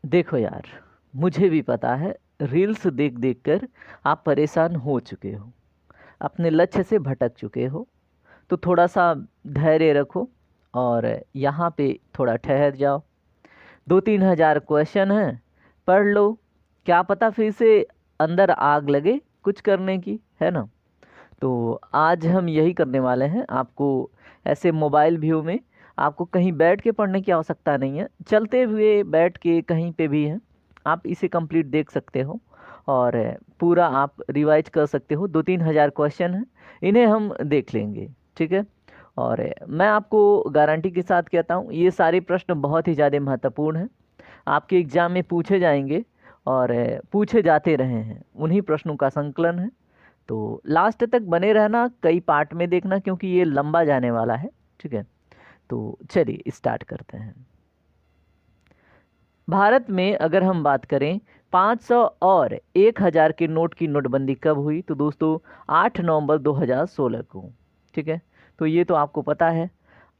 देखो यार, मुझे भी पता है, रील्स देख देख कर आप परेशान हो चुके हो, अपने लक्ष्य से भटक चुके हो। तो थोड़ा सा धैर्य रखो और यहाँ पे थोड़ा ठहर जाओ। 2-3 हज़ार क्वेश्चन हैं, पढ़ लो। क्या पता फिर से अंदर आग लगे कुछ करने की, है ना। तो आज हम यही करने वाले हैं। आपको ऐसे मोबाइल व्यू में आपको कहीं बैठ के पढ़ने की आवश्यकता नहीं है, चलते हुए बैठ के कहीं पे भी है आप इसे कंप्लीट देख सकते हो और पूरा आप रिवाइज कर सकते हो। 2-3 हज़ार क्वेश्चन हैं, इन्हें हम देख लेंगे, ठीक है। और मैं आपको गारंटी के साथ कहता हूँ, ये सारे प्रश्न बहुत ही ज़्यादा महत्वपूर्ण हैं, आपके एग्ज़ाम में पूछे जाएंगे और पूछे जाते रहे हैं। उन्हीं प्रश्नों का संकलन है। तो लास्ट तक बने रहना, कई पार्ट में देखना क्योंकि ये लंबा जाने वाला है, ठीक है। तो चलिए स्टार्ट करते हैं। भारत में अगर हम बात करें 500 और 1000 के नोट की नोटबंदी कब हुई, तो दोस्तों 8 नवंबर 2016 को, ठीक है। तो ये तो आपको पता है।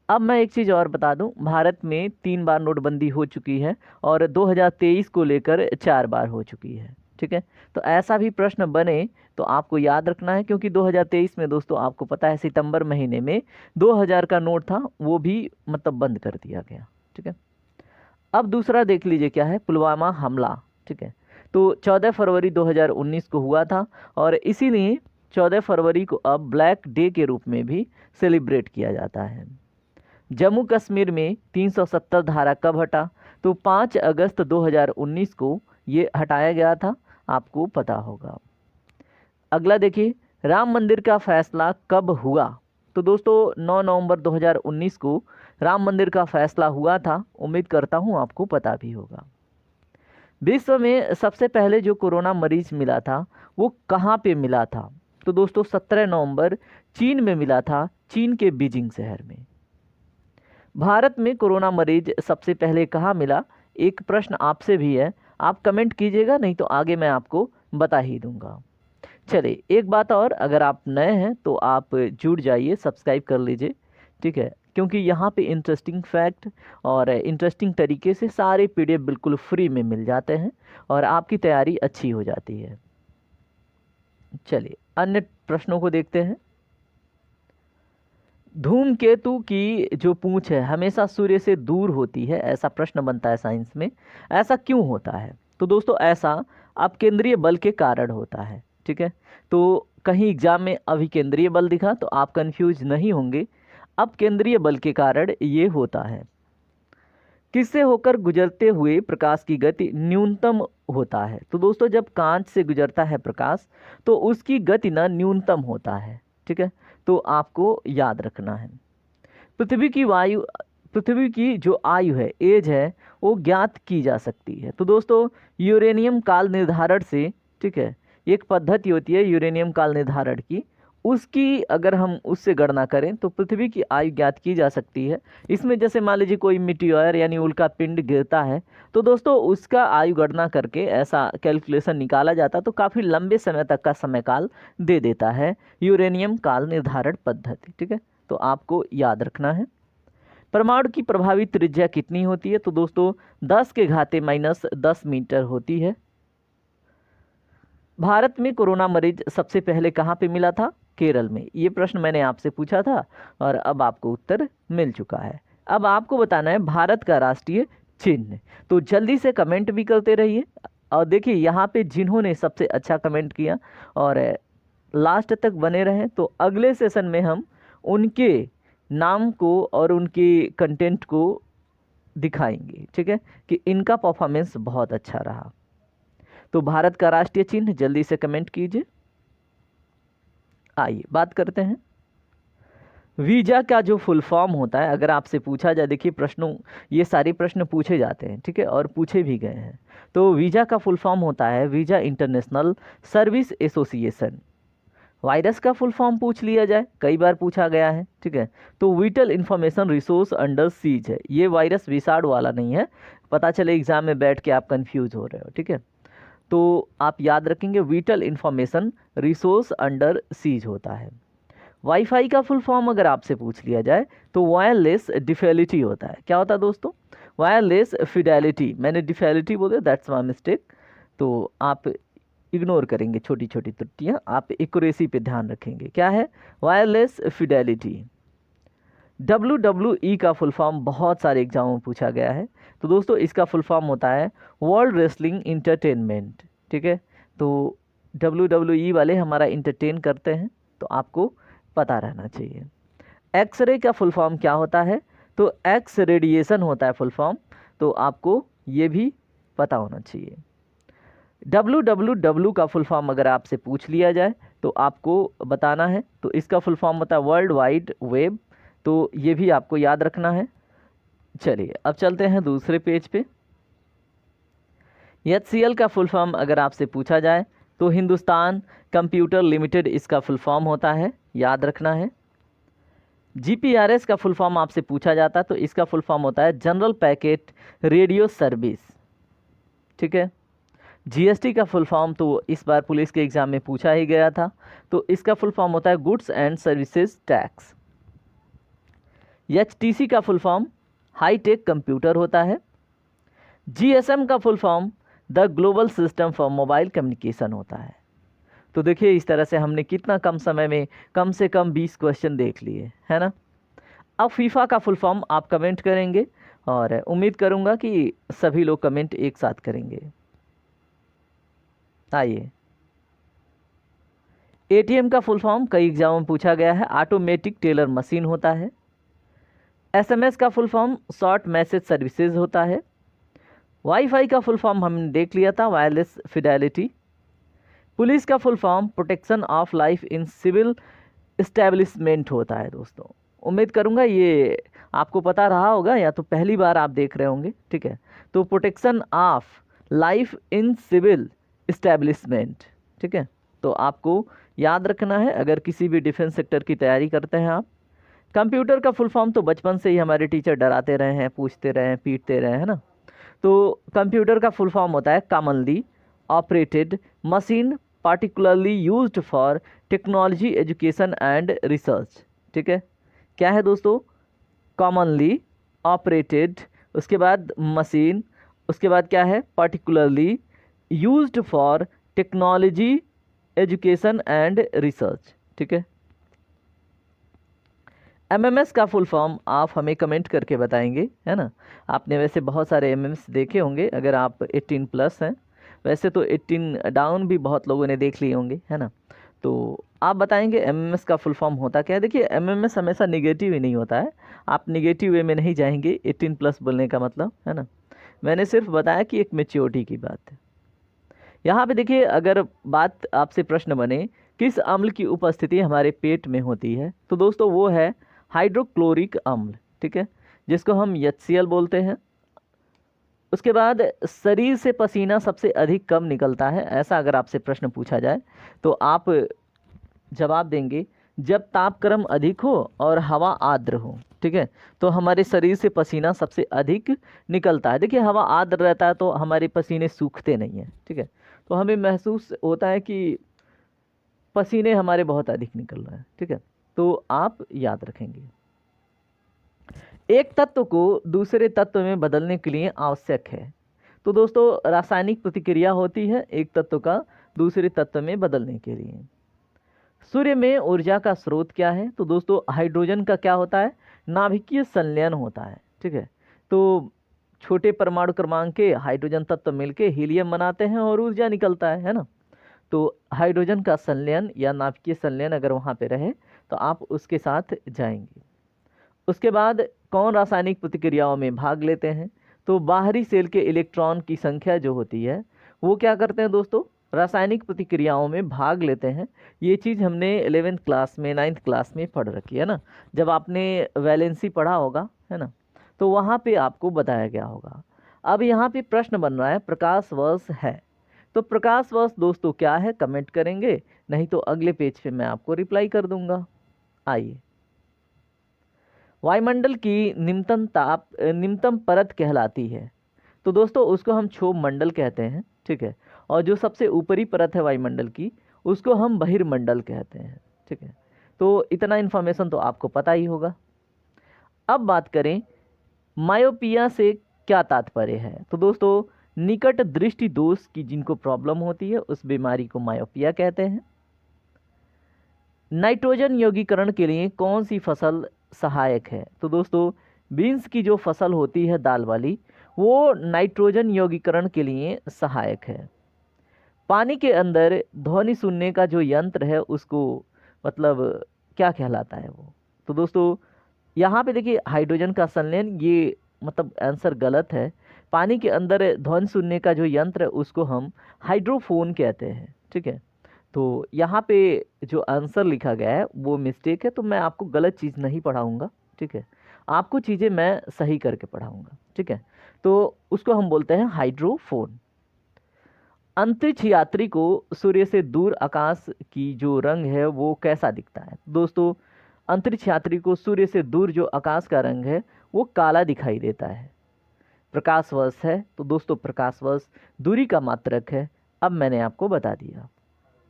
अब मैं एक चीज़ और बता दूं, भारत में 3 बार नोटबंदी हो चुकी है और 2023 को लेकर 4 बार हो चुकी है, ठीक है। तो ऐसा भी प्रश्न बने तो आपको याद रखना है, क्योंकि 2023 में दोस्तों आपको पता है सितंबर महीने में 2000 का नोट था, वो भी मतलब बंद कर दिया गया, ठीक है। अब दूसरा देख लीजिए क्या है, पुलवामा हमला, ठीक है। तो 14 फरवरी 2019 को हुआ था और इसीलिए 14 फरवरी को अब ब्लैक डे के रूप में भी सेलिब्रेट किया जाता है। जम्मू कश्मीर में 370 धारा कब हटा, तो 5 अगस्त 2019 को ये हटाया गया था, आपको पता होगा। अगला देखिए, राम मंदिर का फैसला कब हुआ, तो दोस्तों 9 नवंबर 2019 को राम मंदिर का फैसला हुआ था। उम्मीद करता हूँ आपको पता भी होगा। विश्व में सबसे पहले जो कोरोना मरीज मिला था वो कहाँ पे मिला था, तो दोस्तों 17 नवंबर चीन में मिला था, चीन के बीजिंग शहर में। भारत में कोरोना मरीज सबसे पहले कहाँ मिला, एक प्रश्न आपसे भी है, आप कमेंट कीजिएगा, नहीं तो आगे मैं आपको बता ही दूंगा। चलिए एक बात और, अगर आप नए हैं तो आप जुड़ जाइए, सब्सक्राइब कर लीजिए, ठीक है। क्योंकि यहाँ पे इंटरेस्टिंग फैक्ट और इंटरेस्टिंग तरीके से सारे पीडीएफ बिल्कुल फ्री में मिल जाते हैं और आपकी तैयारी अच्छी हो जाती है। चलिए अन्य प्रश्नों को देखते हैं। धूमकेतु की जो पूंछ है हमेशा सूर्य से दूर होती है, ऐसा प्रश्न बनता है साइंस में। ऐसा क्यों होता है, तो दोस्तों ऐसा अपकेंद्रीय बल के कारण होता है, ठीक है। तो कहीं एग्जाम में अभिकेंद्रीय बल दिखा तो आप कंफ्यूज नहीं होंगे, अपकेंद्रीय बल के कारण ये होता है। किससे होकर गुजरते हुए प्रकाश की गति न्यूनतम होता है, तो दोस्तों जब कांच से गुजरता है प्रकाश तो उसकी गति ना न्यूनतम होता है, ठीक है। तो आपको याद रखना है। पृथ्वी की वायु, पृथ्वी की जो आयु है, एज है, वो ज्ञात की जा सकती है, तो दोस्तों यूरेनियम काल निर्धारण से, ठीक है। एक पद्धति होती है यूरेनियम काल निर्धारण की, उसकी अगर हम उससे गणना करें तो पृथ्वी की आयु ज्ञात की जा सकती है। इसमें जैसे मान लीजिए कोई मिटियोर यानी उल्का पिंड गिरता है तो दोस्तों उसका आयु गणना करके ऐसा कैलकुलेशन निकाला जाता, तो काफ़ी लंबे समय तक का समय काल दे देता है यूरेनियम काल निर्धारण पद्धति, ठीक है। तो आपको याद रखना है। परमाणु की प्रभावी त्रिज्या कितनी होती है, तो दोस्तों 10⁻⁻10 मीटर होती है। भारत में कोरोना मरीज सबसे पहले कहाँ पे मिला था, केरल में। ये प्रश्न मैंने आपसे पूछा था और अब आपको उत्तर मिल चुका है। अब आपको बताना है भारत का राष्ट्रीय चिन्ह, तो जल्दी से कमेंट भी करते रहिए। और देखिए यहाँ पे जिन्होंने सबसे अच्छा कमेंट किया और लास्ट तक बने रहें, तो अगले सेशन में हम उनके नाम को और उनके कंटेंट को दिखाएंगे, ठीक है, कि इनका परफॉर्मेंस बहुत अच्छा रहा। तो भारत का राष्ट्रीय चिन्ह जल्दी से कमेंट कीजिए। आइए बात करते हैं वीजा का जो फुल फॉर्म होता है, अगर आपसे पूछा जाए, देखिए प्रश्नों, ये सारे प्रश्न पूछे जाते हैं, ठीक है, और पूछे भी गए हैं। तो वीजा का फुल फॉर्म होता है visa international service association. Virus का फुल फॉर्म पूछ लिया जाए, कई बार पूछा गया है, ठीक है, तो whittle information resource under seize है। ये वायरस विषाणु वाला नहीं है, पता चले एग्जाम में बैठ के आप कंफ्यूज हो रहे हो, ठीक है। तो आप याद रखेंगे whittle information resource under seize होता है। वाईफाई का फुल फॉर्म अगर आपसे पूछ लिया जाए तो वायरलेस डिफिकल्टी होता है। क्या होता है दोस्तों, वायरलेस फिडेलिटी, मैंने डिफेलिटी बोले, दैट्स माय मिस्टेक। तो आप इग्नोर करेंगे छोटी छोटी त्रुटियां, आप एक्यूरेसी पे ध्यान रखेंगे। क्या है वायरलेस फिडेलिटी? WWE का फुल फॉर्म बहुत सारे एग्जामों में पूछा गया है। तो दोस्तों इसका फुल फॉर्म होता है वर्ल्ड रेसलिंग इंटरटेनमेंट। ठीक है, तो WWE वाले हमारा इंटरटेन करते हैं, तो आपको पता रहना चाहिए। एक्सरे का फुल फॉर्म क्या होता है? तो एक्स रेडिएशन होता है फुल फॉर्म, तो आपको ये भी पता होना चाहिए। WWW का फुल फॉर्म अगर आपसे पूछ लिया जाए तो आपको बताना है, तो इसका फुल फॉर्म होता है वर्ल्ड वाइड वेब, तो ये भी आपको याद रखना है। चलिए अब चलते हैं दूसरे पेज पे। HCL का फुल फॉर्म अगर आपसे पूछा जाए तो हिंदुस्तान कंप्यूटर लिमिटेड इसका फुल फॉर्म होता है, याद रखना है। GPRS का फुल फॉर्म आपसे पूछा जाता है तो इसका फुल फॉर्म होता है जनरल पैकेट रेडियो सर्विस। ठीक है, GST का फुल फॉर्म तो इस बार पुलिस के एग्जाम में पूछा ही गया था, तो इसका फुल फॉर्म होता है goods and services tax. HTC का full form high tech computer होता है। GSM का full form the global system for mobile communication होता है। तो देखिए इस तरह से हमने कितना कम समय में कम से कम 20 क्वेश्चन देख लिए, है ना। अब फीफा का फुल फॉर्म आप कमेंट करेंगे और उम्मीद करूंगा कि सभी लोग कमेंट एक साथ करेंगे। आइए, ATM का फुल फॉर्म कई एग्जामों में पूछा गया है, ऑटोमेटिक टेलर मशीन होता है। SMS का full form short message services होता है। वाईफाई का फुल फॉर्म हमने देख लिया था, वायरलेस फिडेलिटी। पुलिस का full form protection of life in civil establishment होता है। दोस्तों उम्मीद करूंगा ये आपको पता रहा होगा, या तो पहली बार आप देख रहे होंगे। ठीक है, तो protection of life in civil establishment. ठीक है, तो आपको याद रखना है अगर किसी भी डिफेंस सेक्टर की तैयारी करते हैं आप। कंप्यूटर का फुल फॉर्म तो बचपन से ही हमारे टीचर डराते रहे हैं, पूछते रहे हैं, पीटते रहे हैं ना। तो कंप्यूटर का फुल फॉर्म होता है commonly operated machine particularly used for technology education and research. ठीक है, क्या है दोस्तों? कॉमनली ऑपरेटेड, उसके बाद मशीन, उसके बाद क्या है? Particularly used for technology education and research. ठीक है, MMS का फुल फॉर्म आप हमें कमेंट करके बताएंगे, है ना। आपने वैसे बहुत सारे MMS देखे होंगे अगर आप 18 प्लस हैं, वैसे तो 18 डाउन भी बहुत लोगों ने देख लिए होंगे, है ना। तो आप बताएंगे MMS का फुल फॉर्म होता क्या है। देखिए MMS हमेशा निगेटिव ही नहीं होता है, आप निगेटिव वे में नहीं जाएंगे 18 प्लस बोलने का मतलब, है ना। मैंने सिर्फ बताया कि एक मेच्योरिटी की बात है। यहाँ पे देखिए अगर बात आपसे प्रश्न बने किस अम्ल की उपस्थिति हमारे पेट में होती है, तो दोस्तों वो है हाइड्रोक्लोरिक अम्ल। ठीक है, जिसको हम HCl बोलते हैं। उसके बाद शरीर से पसीना सबसे अधिक कब निकलता है, ऐसा अगर आपसे प्रश्न पूछा जाए तो आप जवाब देंगे जब तापक्रम अधिक हो और हवा आर्द्र हो। ठीक है, तो हमारे शरीर से पसीना सबसे अधिक निकलता है। देखिए हवा आर्द्र रहता है तो हमारे पसीने सूखते नहीं हैं। ठीक है, तो हमें महसूस होता है कि पसीने हमारे बहुत अधिक निकल रहे हैं। ठीक है, तो आप याद रखेंगे। एक तत्व को दूसरे तत्व में बदलने के लिए आवश्यक है, तो दोस्तों रासायनिक प्रतिक्रिया होती है एक तत्व का दूसरे तत्व में बदलने के लिए। सूर्य में ऊर्जा का स्रोत क्या है, तो दोस्तों हाइड्रोजन का क्या होता है? नाभिकीय संलयन होता है। ठीक है, तो छोटे परमाणु क्रमांक के हाइड्रोजन तत्व मिलके हीलियम बनाते हैं और ऊर्जा निकलता है ना। तो हाइड्रोजन का संलयन या नाभिकीय संलयन अगर वहाँ पे रहे तो आप उसके साथ जाएंगे। उसके बाद कौन रासायनिक प्रतिक्रियाओं में भाग लेते हैं, तो बाहरी सेल के इलेक्ट्रॉन की संख्या जो होती है वो क्या करते हैं दोस्तों? रासायनिक प्रतिक्रियाओं में भाग लेते हैं। ये चीज़ हमने 11th क्लास में 9th क्लास में पढ़ रखी है ना, जब आपने वैलेंसी पढ़ा होगा, है ना, तो वहाँ पे आपको बताया गया होगा। अब यहाँ पे प्रश्न बन रहा है प्रकाश वर्ष है, तो प्रकाश वर्ष दोस्तों क्या है कमेंट करेंगे, नहीं तो अगले पेज पे मैं आपको रिप्लाई कर दूंगा। आइए, वायुमंडल की निम्नतम परत कहलाती है, तो दोस्तों उसको हम क्षोभ मंडल कहते हैं। ठीक है, और जो सबसे ऊपरी परत है वायुमंडल की उसको हम बहिर्मंडल कहते हैं। ठीक है, तो इतना इन्फॉर्मेशन तो आपको पता ही होगा। अब बात करें मायोपिया से क्या तात्पर्य है? तो दोस्तों निकट दृष्टि दोष की जिनको प्रॉब्लम होती है उस बीमारी को मायोपिया कहते हैं। नाइट्रोजन यौगीकरण के लिए कौन सी फसल सहायक है? तो दोस्तों बीन्स की जो फसल होती है दाल वाली, वो नाइट्रोजन यौगीकरण के लिए सहायक है। पानी के अंदर ध्वनि सुनने का जो यंत्र है उसको मतलब क्या कहलाता है वो? तो दोस्तों यहाँ पे देखिए हाइड्रोजन का संलयन, ये मतलब आंसर गलत है। पानी के अंदर ध्वनि सुनने का जो यंत्र है उसको हम हाइड्रोफोन कहते हैं, ठीक है। तो यहाँ पे जो आंसर लिखा गया है वो मिस्टेक है, तो मैं आपको गलत चीज़ नहीं पढ़ाऊँगा, ठीक है। आपको चीज़ें मैं सही करके पढ़ाऊँगा, ठीक है। तो उसको हम बोलते हैं हाइड्रोफोन। अंतरिक्ष यात्री को सूर्य से दूर आकाश की जो रंग है वो कैसा दिखता है? दोस्तों अंतरिक्ष यात्री को सूर्य से दूर जो आकाश का रंग है वो काला दिखाई देता है। प्रकाशवर्ष है, तो दोस्तों प्रकाशवर्ष दूरी का मात्रक है। अब मैंने आपको बता दिया।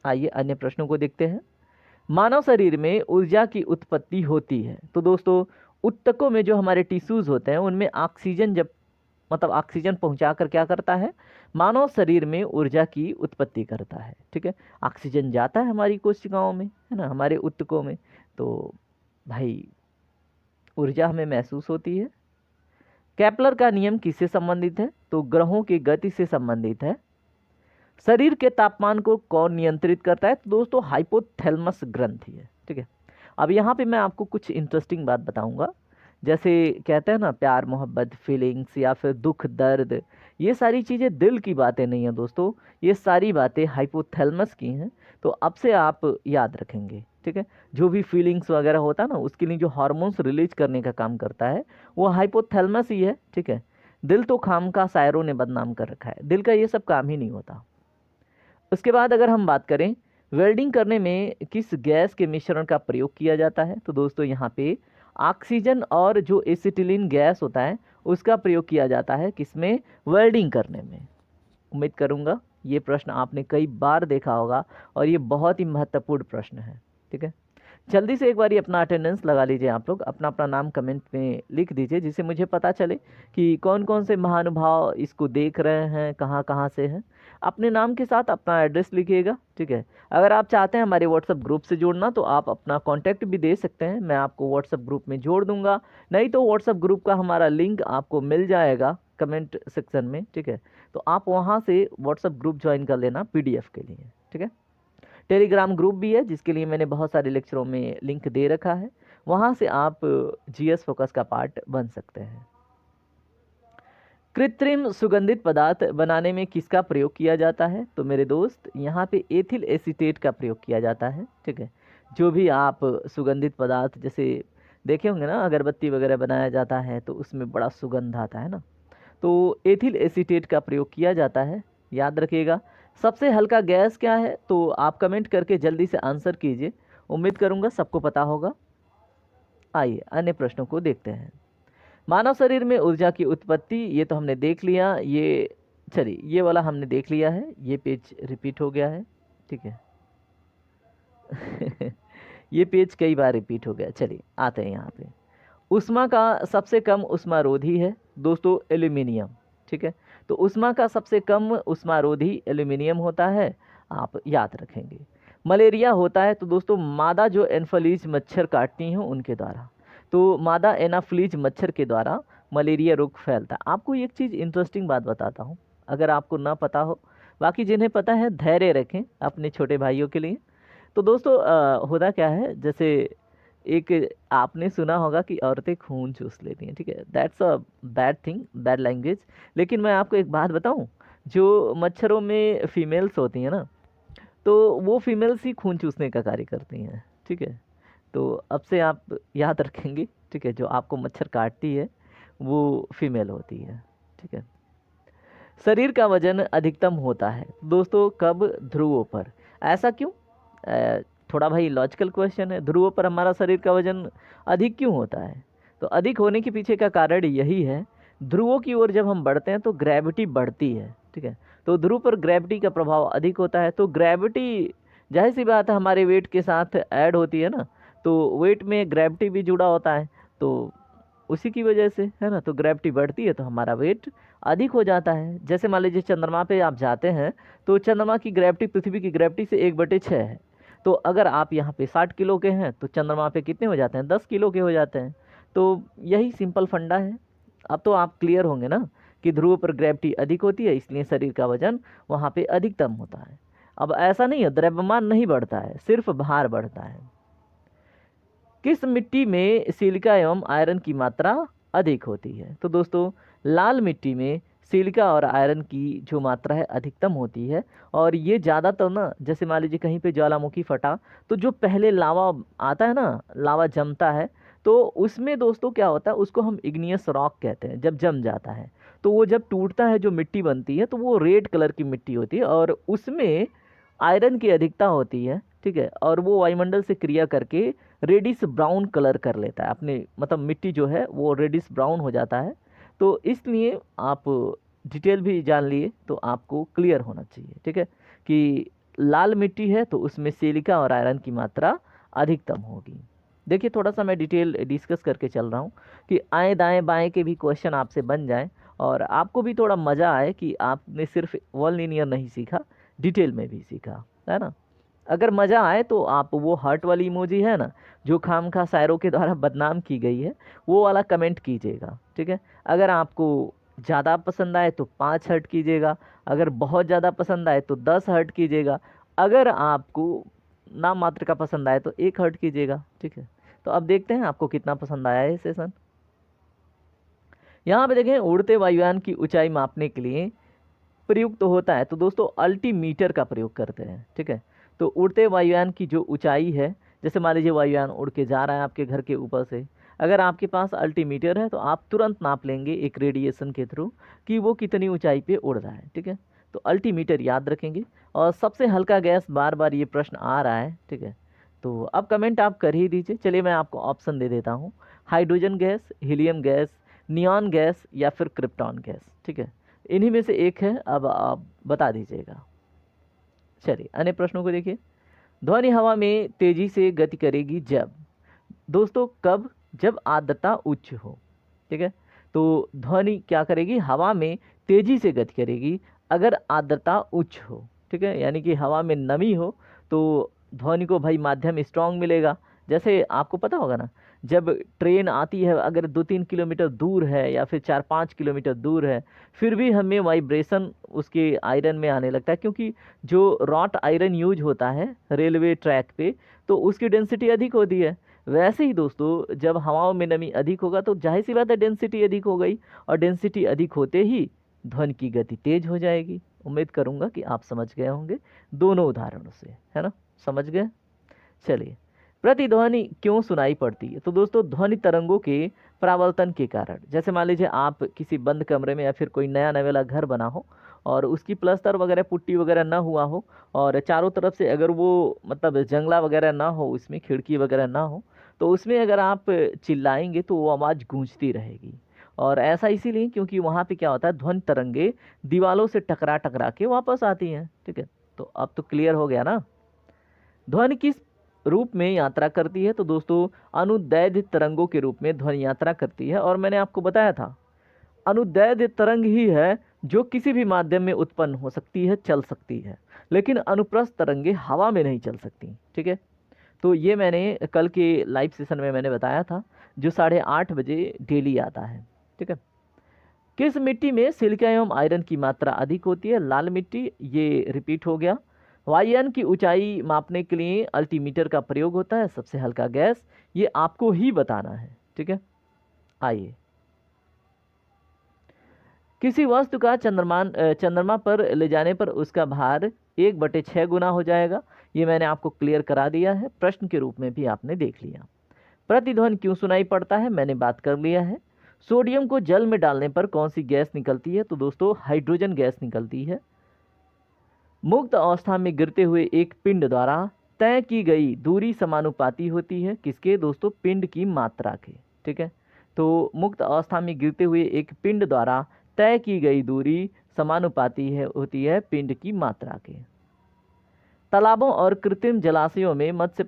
आइए अन्य प्रश्नों को देखते हैं। मानव शरीर में ऊर्जा की उत्पत्ति होती है। तो दोस्तों ऊतकों में जो हमारे टिश्यूज होते हैं उनमें ऑक्सीजन जब मतलब ऑक्सीजन पहुंचाकर क्या करता है, मानव शरीर में ऊर्जा की उत्पत्ति करता है, ठीक है। ऑक्सीजन जाता है हमारी कोशिकाओं में, है ना, हमारे ऊतकों में, तो भाई ऊर्जा हमें महसूस होती है। केपलर का नियम किससे संबंधित है? तो ग्रहों की गति से संबंधित है। शरीर के तापमान को कौन नियंत्रित करता है? तो दोस्तों हाइपोथैलेमस ग्रंथि है, ठीक है। अब यहाँ पे मैं आपको कुछ इंटरेस्टिंग बात बताऊंगा। जैसे कहते हैं ना प्यार मोहब्बत फीलिंग्स या फिर दुख दर्द, ये सारी चीज़ें दिल की बातें नहीं हैं दोस्तों, ये सारी बातें हाइपोथैलेमस की हैं। तो अब से आप याद रखेंगे, ठीक है। जो भी फीलिंग्स वगैरह होता है ना उसके लिए जो हार्मोन्स रिलीज करने का काम करता है वो हाइपोथैलेमस ही है, ठीक है। दिल तो खाम का शायरों ने बदनाम कर रखा है, दिल का ये सब काम ही नहीं होता। उसके बाद अगर हम बात करें वेल्डिंग करने में किस गैस के मिश्रण का प्रयोग किया जाता है? तो दोस्तों यहाँ पे ऑक्सीजन और जो एसिटिलीन गैस होता है उसका प्रयोग किया जाता है किसमें? वेल्डिंग करने में। उम्मीद करूँगा ये प्रश्न आपने कई बार देखा होगा और ये बहुत ही महत्वपूर्ण प्रश्न है, ठीक है। जल्दी से एक बार अपना अटेंडेंस लगा लीजिए, आप लोग अपना अपना नाम कमेंट में लिख दीजिए जिससे मुझे पता चले कि कौन कौन से महानुभाव इसको देख रहे हैं, कहाँ कहाँ से हैं। अपने नाम के साथ अपना एड्रेस लिखिएगा, ठीक है। अगर आप चाहते हैं हमारे व्हाट्सएप ग्रुप से जुड़ना तो आप अपना कॉन्टैक्ट भी दे सकते हैं, मैं आपको व्हाट्सएप ग्रुप में जोड़ दूंगा। नहीं तो व्हाट्सएप ग्रुप का हमारा लिंक आपको मिल जाएगा कमेंट सेक्शन में, ठीक है। तो आप वहाँ से व्हाट्सएप ग्रुप ज्वाइन कर लेना PDF के लिए, ठीक है। टेलीग्राम ग्रुप भी है जिसके लिए मैंने बहुत सारे लेक्चरों में लिंक दे रखा है, वहाँ से आप GS फोकस का पार्ट बन सकते हैं। कृत्रिम सुगंधित पदार्थ बनाने में किसका प्रयोग किया जाता है? तो मेरे दोस्त यहाँ पे एथिल एसीटेट का प्रयोग किया जाता है, ठीक है। जो भी आप सुगंधित पदार्थ जैसे देखे होंगे ना, अगरबत्ती वगैरह बनाया जाता है तो उसमें बड़ा सुगंध आता है ना, तो एथिल एसीटेट का प्रयोग किया जाता है, याद रखिएगा। सबसे हल्का गैस क्या है? तो आप कमेंट करके जल्दी से आंसर कीजिए, उम्मीद करूँगा सबको पता होगा। आइए अन्य प्रश्नों को देखते हैं। मानव शरीर में ऊर्जा की उत्पत्ति, ये तो हमने देख लिया, ये चलिए ये वाला हमने देख लिया है, ये पेज रिपीट हो गया है, ठीक है। ये पेज कई बार रिपीट हो गया। चलिए आते हैं यहाँ पे। उष्मा का सबसे कम उष्मारोधी है दोस्तों एल्यूमिनियम, ठीक है। तो उष्मा का सबसे कम उष्मारोधी एल्यूमिनियम होता है, आप याद रखेंगे। मलेरिया होता है तो दोस्तों मादा जो एनाफिलीज मच्छर काटती हैं उनके द्वारा, तो मादा एनाफिलीज मच्छर के द्वारा मलेरिया रोग फैलता है। आपको एक चीज़ इंटरेस्टिंग बात बताता हूँ, अगर आपको ना पता हो, बाकी जिन्हें पता है धैर्य रखें अपने छोटे भाइयों के लिए। तो दोस्तों होता क्या है, जैसे एक आपने सुना होगा कि औरतें खून चूस लेती हैं, ठीक है। That's a bad thing, bad language. लेकिन मैं आपको एक बात बताऊं, जो मच्छरों में फीमेल्स होती हैं ना, तो वो फीमेल्स ही खून चूसने का कार्य करती हैं, ठीक है। तो अब से आप याद रखेंगे, ठीक है, जो आपको मच्छर काटती है वो फीमेल होती है, ठीक है। शरीर का वजन अधिकतम होता है दोस्तों कब? ध्रुवों पर। ऐसा क्यों? थोड़ा भाई लॉजिकल क्वेश्चन है, ध्रुवों पर हमारा शरीर का वजन अधिक क्यों होता है? तो अधिक होने के पीछे का कारण यही है, ध्रुवों की ओर जब हम बढ़ते हैं तो ग्रेविटी बढ़ती है, ठीक है। तो ध्रुव पर ग्रेविटी का प्रभाव अधिक होता है, तो ग्रेविटी जाहिर सी बात है हमारे वेट के साथ ऐड होती है ना, तो वेट में ग्रेविटी भी जुड़ा होता है, तो उसी की वजह से, है ना। तो ग्रेविटी बढ़ती है तो हमारा वेट अधिक हो जाता है। जैसे मान लीजिए चंद्रमा पे आप जाते हैं तो चंद्रमा की ग्रेविटी पृथ्वी की ग्रेविटी से 1/6 है। तो अगर आप यहाँ पे 60 किलो के हैं तो चंद्रमा पे कितने हो जाते हैं, 10 किलो के हो जाते हैं। तो यही सिंपल फंडा है। अब तो आप क्लियर होंगे ना कि ध्रुव पर ग्रेविटी अधिक होती है, इसलिए शरीर का वजन वहाँ पे अधिकतम होता है। अब ऐसा नहीं है, द्रव्यमान नहीं बढ़ता है, सिर्फ भार बढ़ता है। किस मिट्टी में सिलिका एवं आयरन की मात्रा अधिक होती है? तो दोस्तों लाल मिट्टी में सिलिका और आयरन की जो मात्रा है अधिकतम होती है। और ये ज़्यादातर ना, जैसे मान लीजिए कहीं पे ज्वालामुखी फटा तो जो पहले लावा आता है ना, लावा जमता है, तो उसमें दोस्तों क्या होता है, उसको हम इग्नियस रॉक कहते हैं। जब जम जाता है तो वो जब टूटता है, जो मिट्टी बनती है, तो वो रेड कलर की मिट्टी होती है और उसमें आयरन की अधिकता होती है, ठीक है। और वो वायुमंडल से क्रिया करके रेडिश ब्राउन कलर कर लेता है अपने, मतलब मिट्टी जो है वो रेडिश ब्राउन हो जाता है। तो इसलिए आप डिटेल भी जान लिए तो आपको क्लियर होना चाहिए, ठीक है, कि लाल मिट्टी है तो उसमें सिलिका और आयरन की मात्रा अधिकतम होगी। देखिए थोड़ा सा मैं डिटेल डिस्कस करके चल रहा हूँ कि आएँ दाएँ बाएँ के भी क्वेश्चन आपसे बन जाएं और आपको भी थोड़ा मज़ा आए कि आपने सिर्फ वन लीनियर नहीं सीखा, डिटेल में भी सीखा, है ना। अगर मज़ा आए तो आप वो हार्ट वाली इमोजी है ना, जो खामखा शायरों के द्वारा बदनाम की गई है, वो वाला कमेंट कीजिएगा, ठीक है। अगर आपको ज़्यादा पसंद आए तो 5 हर्ट कीजिएगा, अगर बहुत ज़्यादा पसंद आए तो 10 हर्ट कीजिएगा, अगर आपको नाम मात्र का पसंद आए तो 1 हर्ट कीजिएगा, ठीक है। तो अब देखते हैं आपको कितना पसंद आया है सेशन। यहाँ पे देखें, उड़ते वायुयान की ऊंचाई मापने के लिए प्रयुक्त तो होता है, तो दोस्तों अल्टीमीटर का प्रयोग करते हैं, ठीक है। तो उड़ते वायुयान की जो ऊंचाई है, जैसे मान लीजिए वायुयान उड़ के जा रहा है आपके घर के ऊपर से, अगर आपके पास अल्टीमीटर है तो आप तुरंत नाप लेंगे एक रेडिएशन के थ्रू कि वो कितनी ऊंचाई पे उड़ रहा है, ठीक है। तो अल्टीमीटर याद रखेंगे। और सबसे हल्का गैस, बार बार ये प्रश्न आ रहा है, ठीक है। तो अब कमेंट आप कर ही दीजिए। चलिए मैं आपको ऑप्शन दे देता हूँ, hydrogen gas, helium gas, neon gas या फिर क्रिप्टॉन गैस, ठीक है। इन्हीं में से एक है, अब आप बता दीजिएगा। चलिए अन्य प्रश्नों को देखिए। ध्वनि हवा में तेजी से गति करेगी जब, दोस्तों कब? जब आर्द्रता उच्च हो, ठीक है। तो ध्वनि क्या करेगी, हवा में तेजी से गति करेगी अगर आर्द्रता उच्च हो, ठीक है। यानी कि हवा में नमी हो तो ध्वनि को भाई माध्यम स्ट्रांग मिलेगा। जैसे आपको पता होगा ना, जब ट्रेन आती है, अगर 2-3 किलोमीटर दूर है या फिर 4-5 किलोमीटर दूर है, फिर भी हमें वाइब्रेशन उसके आयरन में आने लगता है, क्योंकि जो रॉट आयरन यूज होता है रेलवे ट्रैक पे, तो उसकी डेंसिटी अधिक होती है। वैसे ही दोस्तों जब हवाओं में नमी अधिक होगा तो जाहिर सी बात है डेंसिटी अधिक हो गई, और डेंसिटी अधिक होते ही ध्वनि की गति तेज हो जाएगी। उम्मीद करूंगा कि आप समझ गए होंगे दोनों उदाहरणों से, है ना, समझ गए। चलिए, प्रतिध्वनि क्यों सुनाई पड़ती है? तो दोस्तों ध्वनि तरंगों के परावर्तन के कारण, जैसे मान लीजिए आप किसी बंद कमरे में या फिर कोई नया नवेला घर बना हो और उसकी प्लस्तर वगैरह पुट्टी वगैरह ना हुआ हो, और चारों तरफ से अगर वो मतलब जंगला वगैरह ना हो, उसमें खिड़की वगैरह ना हो, तो उसमें अगर आप चिल्लाएंगे तो वो आवाज़ गूंजती रहेगी। और ऐसा इसीलिए क्योंकि वहाँ पे क्या होता है, ध्वनि तरंगे दीवालों से टकरा टकरा के वापस आती हैं, ठीक है। तो अब तो क्लियर हो गया ना। ध्वनि किस रूप में यात्रा करती है? तो दोस्तों अनुदैर्ध्य तरंगों के रूप में ध्वनि यात्रा करती है। और मैंने आपको बताया था, अनुदैर्ध्य तरंग ही है जो किसी भी माध्यम में उत्पन्न हो सकती है, चल सकती है, लेकिन अनुप्रस्थ तरंगे हवा में नहीं चल सकती, ठीक है। तो ये मैंने कल के लाइव सेशन में मैंने बताया था, जो 8:30 बजे डेली आता है, ठीक है। किस मिट्टी में सिलिका एवं आयरन की मात्रा अधिक होती है? लाल मिट्टी, ये रिपीट हो गया। वायुयान की ऊंचाई मापने के लिए अल्टीमीटर का प्रयोग होता है। सबसे हल्का गैस, ये आपको ही बताना है, ठीक है। आइए, किसी वस्तु का चंद्रमा पर ले जाने पर उसका भार 1/6 गुना हो जाएगा। ये मैंने आपको क्लियर करा दिया है, प्रश्न के रूप में भी आपने देख लिया। प्रतिध्वनि क्यों सुनाई पड़ता है, मैंने बात कर लिया है। सोडियम को जल में डालने पर कौन सी गैस निकलती है? तो दोस्तों हाइड्रोजन गैस निकलती है। मुक्त अवस्था में गिरते हुए एक पिंड द्वारा तय की गई दूरी समानुपाती होती है किसके? दोस्तों पिंड की मात्रा के, ठीक है। तो मुक्त अवस्था में गिरते हुए एक पिंड द्वारा तय की गई दूरी समानुपाती होती है पिंड की मात्रा के। तालाबों और कृत्रिम जलाशयों में मत्स्य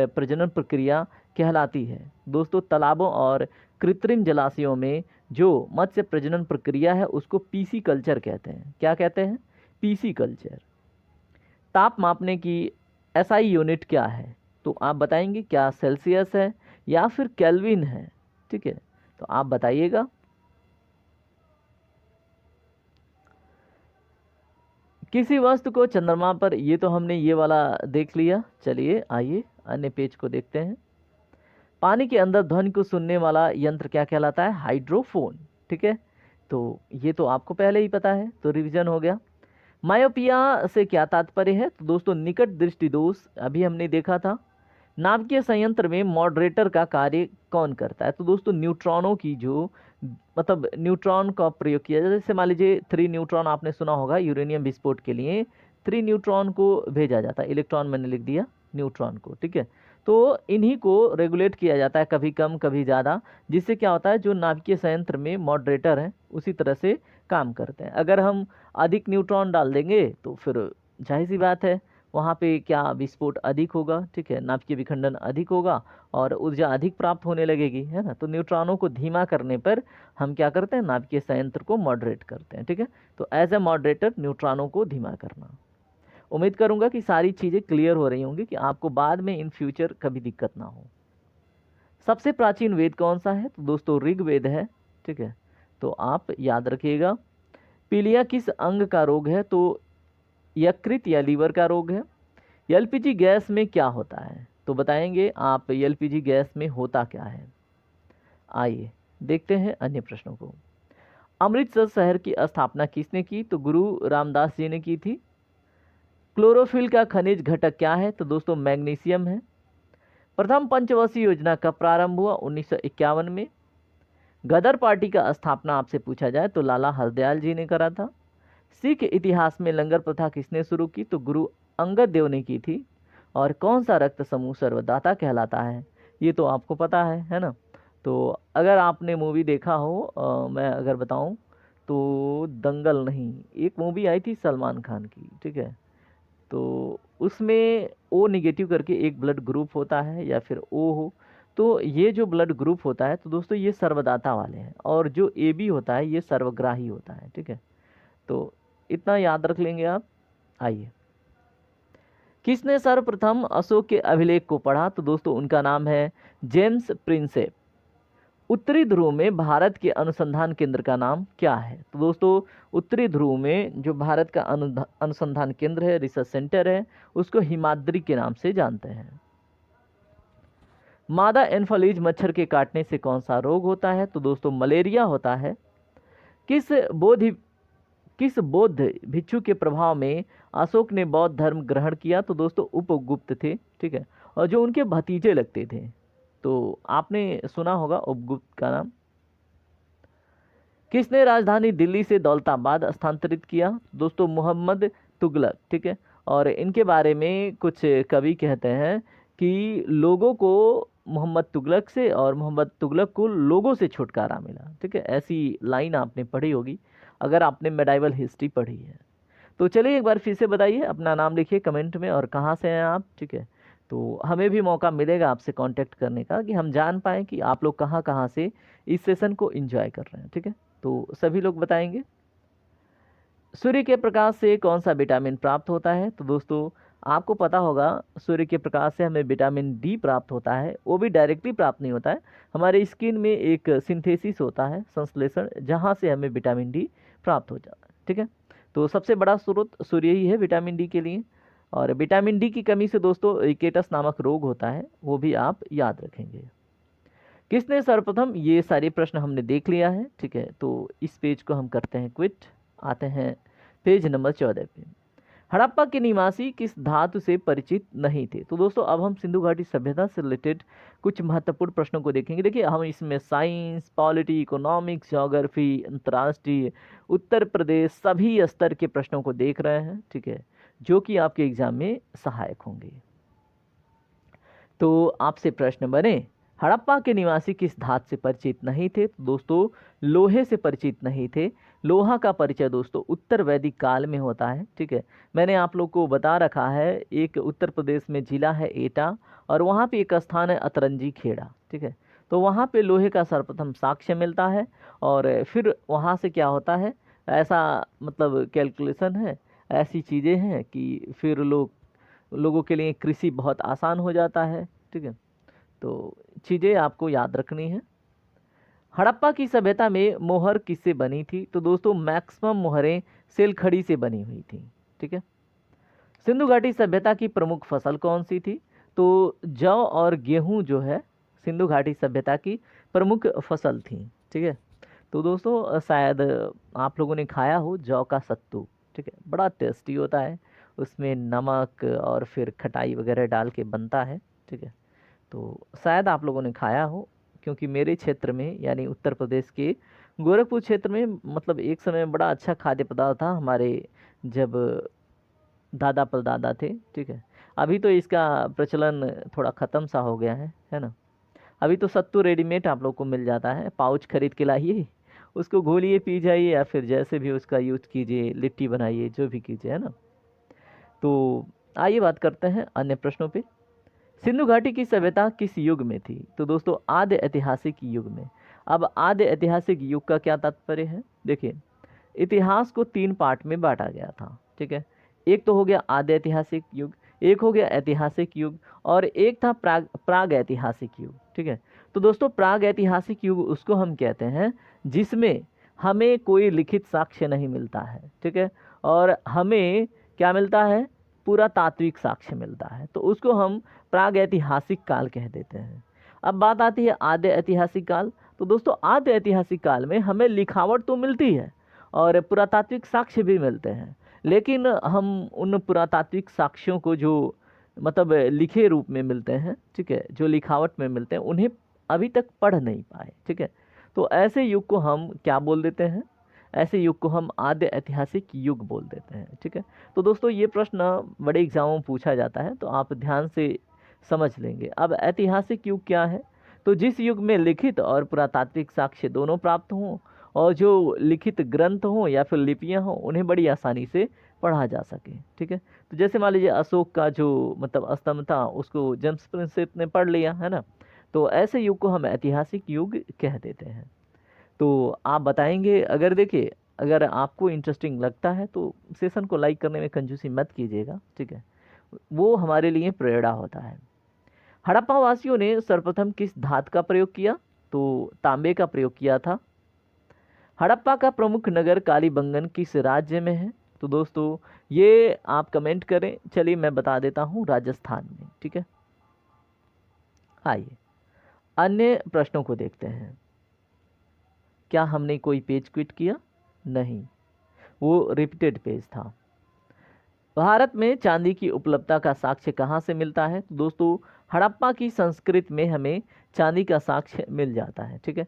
प्रजनन प्रक्रिया कहलाती है। दोस्तों तालाबों और कृत्रिम जलाशयों में जो मत्स्य प्रजनन प्रक्रिया है उसको पीसी कल्चर कहते हैं। क्या कहते हैं? PC culture. ताप मापने की एसआई यूनिट क्या है? तो आप बताएंगे क्या सेल्सियस है या फिर केल्विन है? ठीक है, तो आप बताइएगा। किसी वस्तु को चंद्रमा पर, ये तो हमने ये वाला देख लिया। चलिए आइए अन्य पेज को देखते हैं। पानी के अंदर ध्वनि को सुनने वाला यंत्र क्या कहलाता है? हाइड्रोफोन। ठीक है, तो ये तो आपको पहले ही पता है, तो रिवीजन हो गया। मायोपिया से क्या तात्पर्य है? तो दोस्तों निकट दृष्टि दोष, अभी हमने देखा था। नाभिकीय संयंत्र में मॉडरेटर का कार्य कौन करता है? तो दोस्तों न्यूट्रॉनों की जो, मतलब न्यूट्रॉन का प्रयोग किया जाता है। जैसे मान लीजिए 3 न्यूट्रॉन आपने सुना होगा, यूरेनियम विस्फोट के लिए 3 न्यूट्रॉन को भेजा जाता है। इलेक्ट्रॉन मैंने लिख दिया, न्यूट्रॉन को। ठीक है, तो इन्हीं को रेगुलेट किया जाता है, कभी कम कभी ज़्यादा, जिससे क्या होता है जो नाभिकीय संयंत्र में मॉडरेटर हैं उसी तरह से काम करते हैं। अगर हम अधिक न्यूट्रॉन डाल देंगे तो फिर जाहिर सी बात है वहाँ पे क्या विस्फोट अधिक होगा। ठीक है, नाभिकीय विखंडन अधिक होगा और ऊर्जा अधिक प्राप्त होने लगेगी, है ना। तो न्यूट्रॉनों को धीमा करने पर हम क्या करते हैं? नाभिकीय संयंत्र को मॉडरेट करते हैं। ठीक है, तो एज ए मॉडरेटर न्यूट्रॉनों को धीमा करना। उम्मीद करूंगा कि सारी चीज़ें क्लियर हो रही होंगी कि आपको बाद में इन फ्यूचर कभी दिक्कत ना हो। सबसे प्राचीन वेद कौन सा है? तो दोस्तों ऋग्वेद है। ठीक है, तो आप याद रखिएगा। पीलिया किस अंग का रोग है? तो यकृत या लीवर का रोग है। एलपीजी गैस में क्या होता है? तो बताएंगे आप एलपीजी गैस में होता क्या है। आइए देखते हैं अन्य प्रश्नों को। अमृतसर शहर की स्थापना किसने की? तो गुरु रामदास जी ने की थी। क्लोरोफिल का खनिज घटक क्या है? तो दोस्तों मैग्नीशियम है। प्रथम पंचवर्षीय योजना का प्रारंभ हुआ 1951 में। गदर पार्टी का स्थापना आपसे पूछा जाए तो लाला हरदयाल जी ने करा था। सिख इतिहास में लंगर प्रथा किसने शुरू की? तो गुरु अंगद देव ने की थी। और कौन सा रक्त समूह सर्वदाता कहलाता है? ये तो आपको पता है ना। तो अगर आपने मूवी देखा हो, मैं अगर बताऊं तो दंगल नहीं, एक मूवी आई थी सलमान खान की। ठीक है, तो उसमें ओ निगेटिव करके एक ब्लड ग्रुप होता है या फिर ओ हो, तो ये जो ब्लड ग्रुप होता है तो दोस्तों ये सर्वदाता वाले हैं, और जो ए बी होता है ये सर्वग्राही होता है। ठीक है, तो इतना याद रख लेंगे आप। आइए, किसने सर्वप्रथम अशोक के अभिलेख को पढ़ा? तो दोस्तों उनका नाम है जेम्स प्रिंसेप। उत्तरी ध्रुव में भारत के अनुसंधान केंद्र का नाम क्या है? तो दोस्तों उत्तरी ध्रुव में जो भारत का अनुसंधान केंद्र है, रिसर्च सेंटर है, उसको हिमाद्री के नाम से जानते हैं। मादा एनफलीज मच्छर के काटने से कौन सा रोग होता है? तो दोस्तों मलेरिया होता है। किस बोधि किस बौद्ध भिक्षु के प्रभाव में अशोक ने बौद्ध धर्म ग्रहण किया? तो दोस्तों उपगुप्त थे। ठीक है, और जो उनके भतीजे लगते थे, तो आपने सुना होगा उपगुप्त का नाम। किसने राजधानी दिल्ली से दौलताबाद स्थानांतरित किया? दोस्तों मोहम्मद तुगलक। ठीक है, और इनके बारे में कुछ कवि कहते हैं कि लोगों को मोहम्मद तुगलक से और मोहम्मद तुगलक को लोगों से छुटकारा मिला। ठीक है, ऐसी लाइन आपने पढ़ी होगी अगर आपने मेडाइवल हिस्ट्री पढ़ी है। तो चलिए एक बार फिर से बताइए, अपना नाम लिखिए कमेंट में और कहाँ से हैं आप। ठीक है, तो हमें भी मौका मिलेगा आपसे कांटेक्ट करने का कि हम जान पाएँ कि आप लोग कहाँ कहाँ से इस सेशन को एंजॉय कर रहे हैं। ठीक है, तो सभी लोग बताएंगे। सूर्य के प्रकाश से कौन सा विटामिन प्राप्त होता है? तो दोस्तों आपको पता होगा सूर्य के प्रकाश से हमें विटामिन डी प्राप्त होता है। वो भी डायरेक्टली प्राप्त नहीं होता है, हमारे स्किन में एक सिंथेसिस होता है, संश्लेषण, जहाँ से हमें विटामिन डी प्राप्त हो जाता है। ठीक है, तो सबसे बड़ा स्रोत सूर्य ही है विटामिन डी के लिए। और विटामिन डी की कमी से दोस्तों रिकेटस नामक रोग होता है, वो भी आप याद रखेंगे। किसने सर्वप्रथम, ये सारे प्रश्न हमने देख लिया है। ठीक है, तो इस पेज को हम करते हैं क्विट, आते हैं पेज नंबर 14 पे। हड़प्पा के निवासी किस धातु से परिचित नहीं थे? तो दोस्तों अब हम सिंधु घाटी सभ्यता से रिलेटेड कुछ महत्वपूर्ण प्रश्नों को देखेंगे। देखिए हम इसमें साइंस, पॉलिटी, इकोनॉमिक्स, ज्योग्राफी, अंतर्राष्ट्रीय, उत्तर प्रदेश, सभी स्तर के प्रश्नों को देख रहे हैं। ठीक है, जो कि आपके एग्जाम में सहायक होंगे। तो आपसे प्रश्न बने, हड़प्पा के निवासी किस धातु से परिचित नहीं थे? तो दोस्तों लोहे से परिचित नहीं थे। लोहा का परिचय दोस्तों उत्तर वैदिक काल में होता है। ठीक है, मैंने आप लोग को बता रखा है, एक उत्तर प्रदेश में जिला है एटा, और वहाँ पे एक स्थान है अतरंजी खेड़ा। ठीक है, तो वहाँ पे लोहे का सर्वप्रथम साक्ष्य मिलता है। और फिर वहाँ से क्या होता है, ऐसा मतलब कैलकुलेशन है, ऐसी चीज़ें हैं कि फिर लोगों के लिए कृषि बहुत आसान हो जाता है। ठीक है, तो चीज़ें आपको याद रखनी है। हड़प्पा की सभ्यता में मोहर किससे बनी थी? तो दोस्तों मैक्सिमम मोहरें सेलखड़ी से बनी हुई थी। ठीक है। सिंधु घाटी सभ्यता की प्रमुख फसल कौन सी थी? तो जौ और गेहूं जो है सिंधु घाटी सभ्यता की प्रमुख फसल थी। ठीक है। तो दोस्तों शायद आप लोगों ने खाया हो जौ का सत्तू। ठीक है, बड़ा टेस्टी होता है, उसमें नमक और फिर खटाई वगैरह डाल के बनता है। ठीक है, तो शायद आप लोगों ने खाया हो, क्योंकि मेरे क्षेत्र में यानी उत्तर प्रदेश के गोरखपुर क्षेत्र में मतलब एक समय में बड़ा अच्छा खाद्य पदार्थ था हमारे, जब दादा परदादा थे। ठीक है, अभी तो इसका प्रचलन थोड़ा ख़त्म सा हो गया है ना। अभी तो सत्तू रेडीमेड आप लोग को मिल जाता है, पाउच खरीद के लाइए, उसको घोलिए पी जाइए, या फिर जैसे भी उसका यूज कीजिए, लिट्टी बनाइए, जो भी कीजिए, है ना। तो आइए बात करते हैं अन्य प्रश्नों पे। सिंधु घाटी की सभ्यता किस युग में थी? तो दोस्तों आद्य ऐतिहासिक युग में। अब आद्य ऐतिहासिक युग का क्या तात्पर्य है? देखिए, इतिहास को 3 पार्ट में बांटा गया था। ठीक है, एक तो हो गया आद्य ऐतिहासिक युग, एक हो गया ऐतिहासिक युग, और एक था प्राग ऐतिहासिक युग। ठीक है, तो दोस्तों प्राग ऐतिहासिक युग उसको हम कहते हैं जिसमें हमें कोई लिखित साक्ष्य नहीं मिलता है। ठीक है, और हमें क्या मिलता है? पुरातात्विक साक्ष्य मिलता है, तो उसको हम प्राग ऐतिहासिक काल कह देते हैं। अब बात आती है आद्य ऐतिहासिक काल। तो दोस्तों आद्य ऐतिहासिक काल में हमें लिखावट तो मिलती है और पुरातात्विक साक्ष्य भी मिलते हैं, लेकिन हम उन पुरातात्विक साक्ष्यों को जो मतलब लिखे रूप में मिलते हैं, ठीक है, जो लिखावट में मिलते हैं, उन्हें अभी तक पढ़ नहीं पाए। ठीक है, तो ऐसे युग को हम क्या बोल देते हैं? ऐसे युग को हम आद्य ऐतिहासिक युग बोल देते हैं। ठीक है, तो दोस्तों ये प्रश्न बड़े एग्जामों में पूछा जाता है, तो आप ध्यान से समझ लेंगे। अब ऐतिहासिक युग क्या है? तो जिस युग में लिखित और पुरातात्विक साक्ष्य दोनों प्राप्त हों, और जो लिखित ग्रंथ हों या फिर लिपियां हों, उन्हें बड़ी आसानी से पढ़ा जा सके। ठीक है, तो जैसे मान लीजिए अशोक का जो मतलब स्तंभ था, उसको जेम्स प्रिंसेप ने पढ़ लिया, है ना। तो ऐसे युग को हम ऐतिहासिक युग कह देते हैं। तो आप बताएंगे, अगर देखिए अगर आपको इंटरेस्टिंग लगता है तो सेशन को लाइक करने में कंजूसी मत कीजिएगा। ठीक है, वो हमारे लिए प्रेरणा होता है। हड़प्पा वासियों ने सर्वप्रथम किस धातु का प्रयोग किया? तो तांबे का प्रयोग किया था। हड़प्पा का प्रमुख नगर कालीबंगन किस राज्य में है? तो दोस्तों ये आप कमेंट करें, चलिए मैं बता देता हूँ, राजस्थान में। ठीक है, आइए अन्य प्रश्नों को देखते हैं। क्या हमने कोई पेज क्विट किया? नहीं, वो रिपीटेड पेज था। भारत में चांदी की उपलब्धता का साक्ष्य कहाँ से मिलता है? तो दोस्तों हड़प्पा की संस्कृति में हमें चांदी का साक्ष्य मिल जाता है। ठीक है,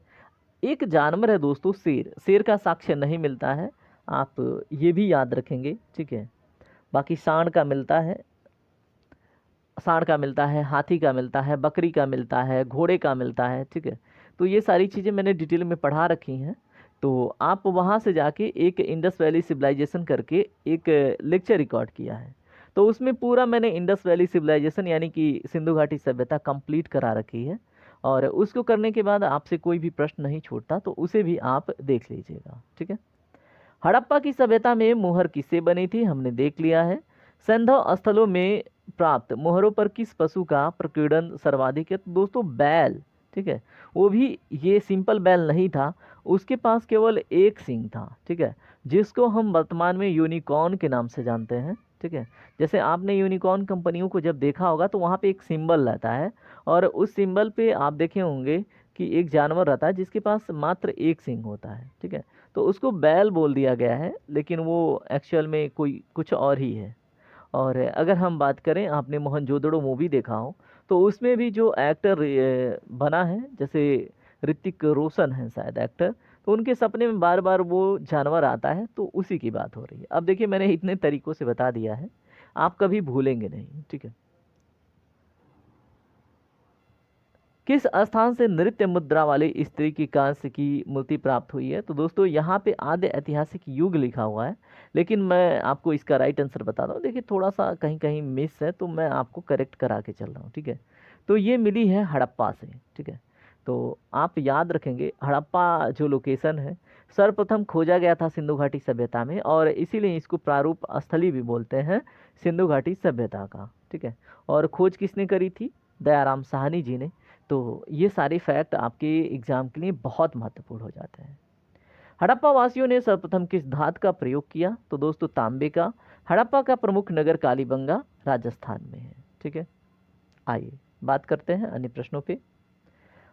एक जानवर है दोस्तों, शेर। शेर का साक्ष्य नहीं मिलता है, आप ये भी याद रखेंगे। ठीक है, बाकी सांड का मिलता है, सांड का मिलता है, हाथी का मिलता है, बकरी का मिलता है, घोड़े का मिलता है। ठीक है, तो ये सारी चीज़ें मैंने डिटेल में पढ़ा रखी हैं। तो आप वहाँ से जाके एक इंडस वैली सिविलाइजेशन करके एक लेक्चर रिकॉर्ड किया है, तो उसमें पूरा मैंने इंडस वैली सिविलाइजेशन यानी कि सिंधु घाटी सभ्यता कंप्लीट करा रखी है। और उसको करने के बाद आपसे कोई भी प्रश्न नहीं छूटता, तो उसे भी आप देख लीजिएगा। ठीक है, हड़प्पा की सभ्यता में मुहर किससे बनी थी? हमने देख लिया है। सैंधव स्थलों में प्राप्त मुहरों पर किस पशु का प्रकीर्णन सर्वाधिक है? तो दोस्तों बैल। ठीक है, वो भी ये सिंपल बैल नहीं था, उसके पास केवल एक सींग था। ठीक है, जिसको हम वर्तमान में यूनिकॉर्न के नाम से जानते हैं। ठीक है, जैसे आपने यूनिकॉर्न कंपनियों को जब देखा होगा तो वहाँ पे एक सिंबल रहता है, और उस सिंबल पे आप देखे होंगे कि एक जानवर रहता है जिसके पास मात्र एक सींग होता है। ठीक है, तो उसको बैल बोल दिया गया है, लेकिन वो एक्चुअल में कोई कुछ और ही है। और अगर हम बात करें, आपने मोहनजोदड़ो मूवी देखा हो, तो उसमें भी जो एक्टर बना है, जैसे ऋतिक रोशन है शायद एक्टर, तो उनके सपने में बार बार वो जानवर आता है, तो उसी की बात हो रही है। अब देखिए मैंने इतने तरीकों से बता दिया है, आप कभी भूलेंगे नहीं। ठीक है, किस स्थान से नृत्य मुद्रा वाली स्त्री की कांस्य की मूर्ति प्राप्त हुई है? तो दोस्तों यहाँ पे आद्य ऐतिहासिक युग लिखा हुआ है, लेकिन मैं आपको इसका राइट आंसर बता रहा हूँ। देखिए थोड़ा सा कहीं कहीं मिस है, तो मैं आपको करेक्ट करा के चल रहा हूँ। ठीक है, तो ये मिली है हड़प्पा से। ठीक है, तो आप याद रखेंगे हड़प्पा जो लोकेशन है सर्वप्रथम खोजा गया था सिंधु घाटी सभ्यता में, और इसीलिए इसको प्रारूप स्थली भी बोलते हैं सिंधु घाटी सभ्यता का। ठीक है, और खोज किसने करी थी? दयाराम साहनी जी ने। तो ये सारे फैक्ट आपके एग्जाम के लिए बहुत महत्वपूर्ण हो जाते हैं। हड़प्पा वासियों ने सर्वप्रथम किस धातु का प्रयोग किया? तो दोस्तों तांबे का। हड़प्पा का प्रमुख नगर कालीबंगा राजस्थान में है। ठीक है, आइए बात करते हैं अन्य प्रश्नों पे।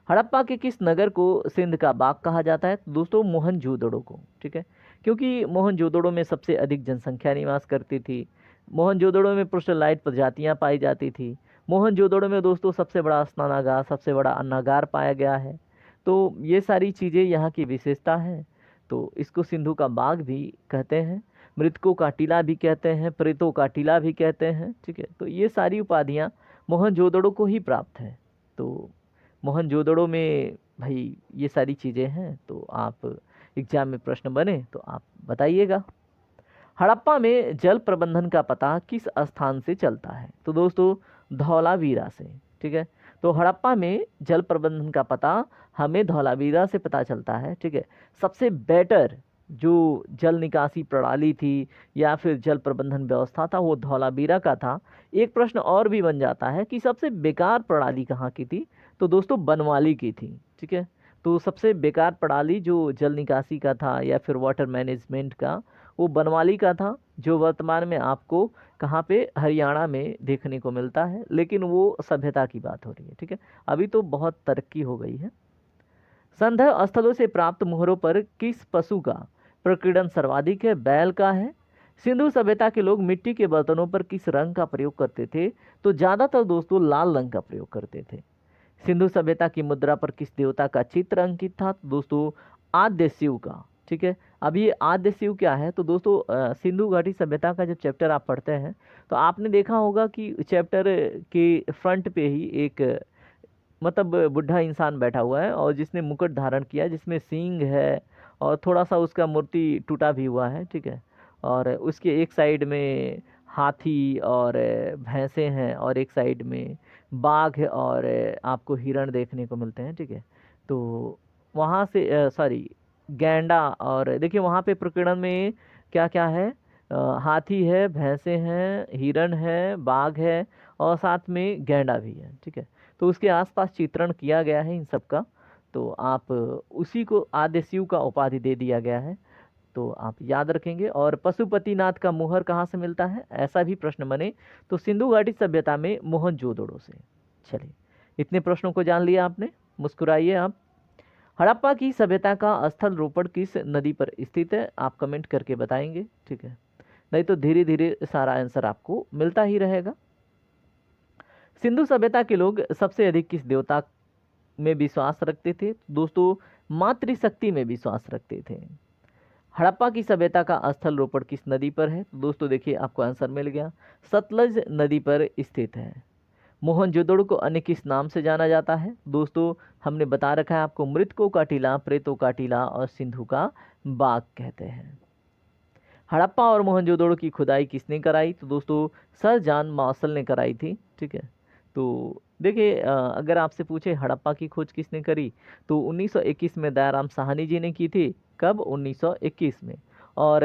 हड़प्पा के किस नगर को सिंध का बाग कहा जाता है? तो दोस्तों मोहनजोदड़ो को। ठीक है, क्योंकि मोहनजोदड़ो में सबसे अधिक जनसंख्या निवास करती थी। मोहनजोदड़ो में पुष्टलाइट प्रजातियां पाई जाती थी। मोहनजोदड़ो में दोस्तों सबसे बड़ा स्नानागार, सबसे बड़ा अन्नागार पाया गया है। तो ये सारी चीज़ें यहाँ की विशेषता हैं। तो इसको सिंधु का बाग भी कहते हैं, मृतकों का टीला भी कहते हैं, प्रेतों का टीला भी कहते हैं। ठीक है, तो ये सारी उपाधियाँ मोहनजोदड़ो को ही प्राप्त हैं। तो मोहनजोदड़ो में भाई ये सारी चीज़ें हैं। तो आप एग्जाम में प्रश्न बने तो आप बताइएगा। हड़प्पा में जल प्रबंधन का पता किस स्थान से चलता है? तो दोस्तों धौलावीरा से। ठीक है, तो हड़प्पा में जल प्रबंधन का पता हमें धौलावीरा से पता चलता है। ठीक है, सबसे बेटर जो जल निकासी प्रणाली थी या फिर जल प्रबंधन व्यवस्था था वो धौलावीरा का था। एक प्रश्न और भी बन जाता है कि सबसे बेकार प्रणाली कहाँ की थी? तो दोस्तों बनवाली की थी। ठीक है, तो सबसे बेकार प्रणाली जो जल निकासी का था या फिर वाटर मैनेजमेंट का, वो बनवाली का था, जो वर्तमान में आपको कहाँ पे हरियाणा में देखने को मिलता है। लेकिन वो सभ्यता की बात हो रही है। ठीक है, अभी तो बहुत तरक्की हो गई है। संदर्भ स्थलों से प्राप्त मोहरों पर किस पशु का प्रकीर्णन सर्वाधिक है? बैल का है। सिंधु सभ्यता के लोग मिट्टी के बर्तनों पर किस रंग का प्रयोग करते थे? तो ज़्यादातर दोस्तों लाल रंग का प्रयोग करते थे। सिंधु सभ्यता की मुद्रा पर किस देवता का चित्र अंकित था? तो दोस्तों आद्य शिव का। ठीक है, अब ये आद्य शिव क्या है? तो दोस्तों सिंधु घाटी सभ्यता का जब चैप्टर आप पढ़ते हैं तो आपने देखा होगा कि चैप्टर के फ्रंट पे ही एक मतलब बुढ़ा इंसान बैठा हुआ है और जिसने मुकुट धारण किया है, जिसमें सींग है और थोड़ा सा उसका मूर्ति टूटा भी हुआ है। ठीक है, और उसके एक साइड में हाथी और भैंसे हैं और एक साइड में बाघ और आपको हिरण देखने को मिलते हैं। ठीक है, तो वहाँ से सॉरी गैंडा, और देखिए वहाँ पे प्रकीर्णन में क्या क्या है? हाथी है, भैंसे हैं, हिरण है, बाघ है और साथ में गैंडा भी है। ठीक है, तो उसके आसपास चित्रण किया गया है इन सब का। तो आप उसी को आद्य शिव का उपाधि दे दिया गया है। तो आप याद रखेंगे। और पशुपतिनाथ का मुहर कहाँ से मिलता है? ऐसा भी प्रश्न बने तो सिंधु घाटी सभ्यता में मोहनजोदड़ो से। चलिए, इतने प्रश्नों को जान लिया आपने, मुस्कुराइए आप। हड़प्पा की सभ्यता का स्थल रोपड़ किस नदी पर स्थित है? आप कमेंट करके बताएंगे। ठीक है, नहीं तो धीरे धीरे सारा आंसर आपको मिलता ही रहेगा। सिंधु सभ्यता के लोग सबसे अधिक किस देवता में विश्वास रखते थे? दोस्तों मातृशक्ति में विश्वास रखते थे। हड़प्पा की सभ्यता का स्थल रोपड़ किस नदी पर है? तो दोस्तों देखिए आपको आंसर मिल गया, सतलज नदी पर स्थित है। मोहनजोदड़ो को अन्य किस नाम से जाना जाता है? दोस्तों हमने बता रखा है आपको, मृतकों का टीला, प्रेतों का टीला और सिंधु का बाग कहते हैं। हड़प्पा और मोहनजोदड़ो की खुदाई किसने कराई? तो दोस्तों सर जॉन मार्शल ने कराई थी। ठीक है, तो देखिए अगर आपसे पूछे हड़प्पा की खोज किसने करी तो 1921 में दयाराम साहनी जी ने की थी। कब? 1921 में। और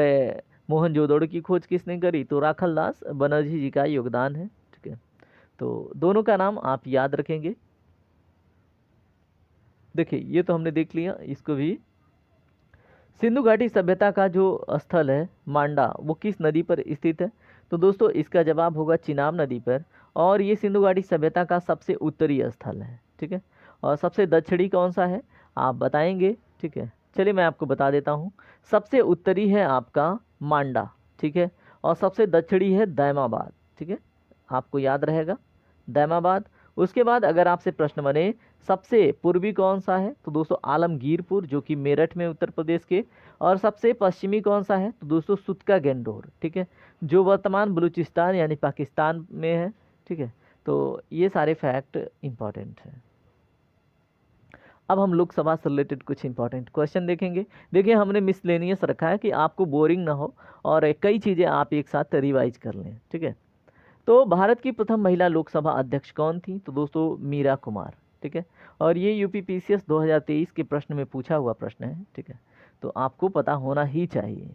मोहनजोदड़ो की खोज किसने करी? तो राखलदास बनर्जी जी का योगदान है। ठीक है, तो दोनों का नाम आप याद रखेंगे। देखिए ये तो हमने देख लिया, इसको भी। सिंधु घाटी सभ्यता का जो स्थल है मांडा, वो किस नदी पर स्थित है? तो दोस्तों इसका जवाब होगा चिनाब नदी पर। और ये सिंधु घाटी सभ्यता का सबसे उत्तरी स्थल है। ठीक है, और सबसे दक्षिणी कौन सा है आप बताएंगे। ठीक है, चलिए मैं आपको बता देता हूँ। सबसे उत्तरी है आपका मांडा। ठीक है, और सबसे दक्षिणी है दैमाबाद। ठीक है, आपको याद रहेगा दैमाबाद। उसके बाद अगर आपसे प्रश्न बने सबसे पूर्वी कौन सा है? तो दोस्तों आलमगीरपुर, जो कि मेरठ में उत्तर प्रदेश के। और सबसे पश्चिमी कौन सा है? तो दोस्तों सुतका गेंडोर। ठीक है, जो वर्तमान बलूचिस्तान यानी पाकिस्तान में है। ठीक है, तो ये सारे फैक्ट इंपॉर्टेंट हैं। अब हम लोकसभा से रिलेटेड कुछ इंपॉर्टेंट क्वेश्चन देखेंगे। देखिए हमने मिसलेनियस रखा है कि आपको बोरिंग ना हो और कई चीज़ें आप एक साथ रिवाइज कर लें। ठीक है, तो भारत की प्रथम महिला लोकसभा अध्यक्ष कौन थी? तो दोस्तों मीरा कुमार। ठीक है। और ये यूपीपीसीएस 2023 के प्रश्न में पूछा हुआ प्रश्न है, ठीक है, तो आपको पता होना ही चाहिए।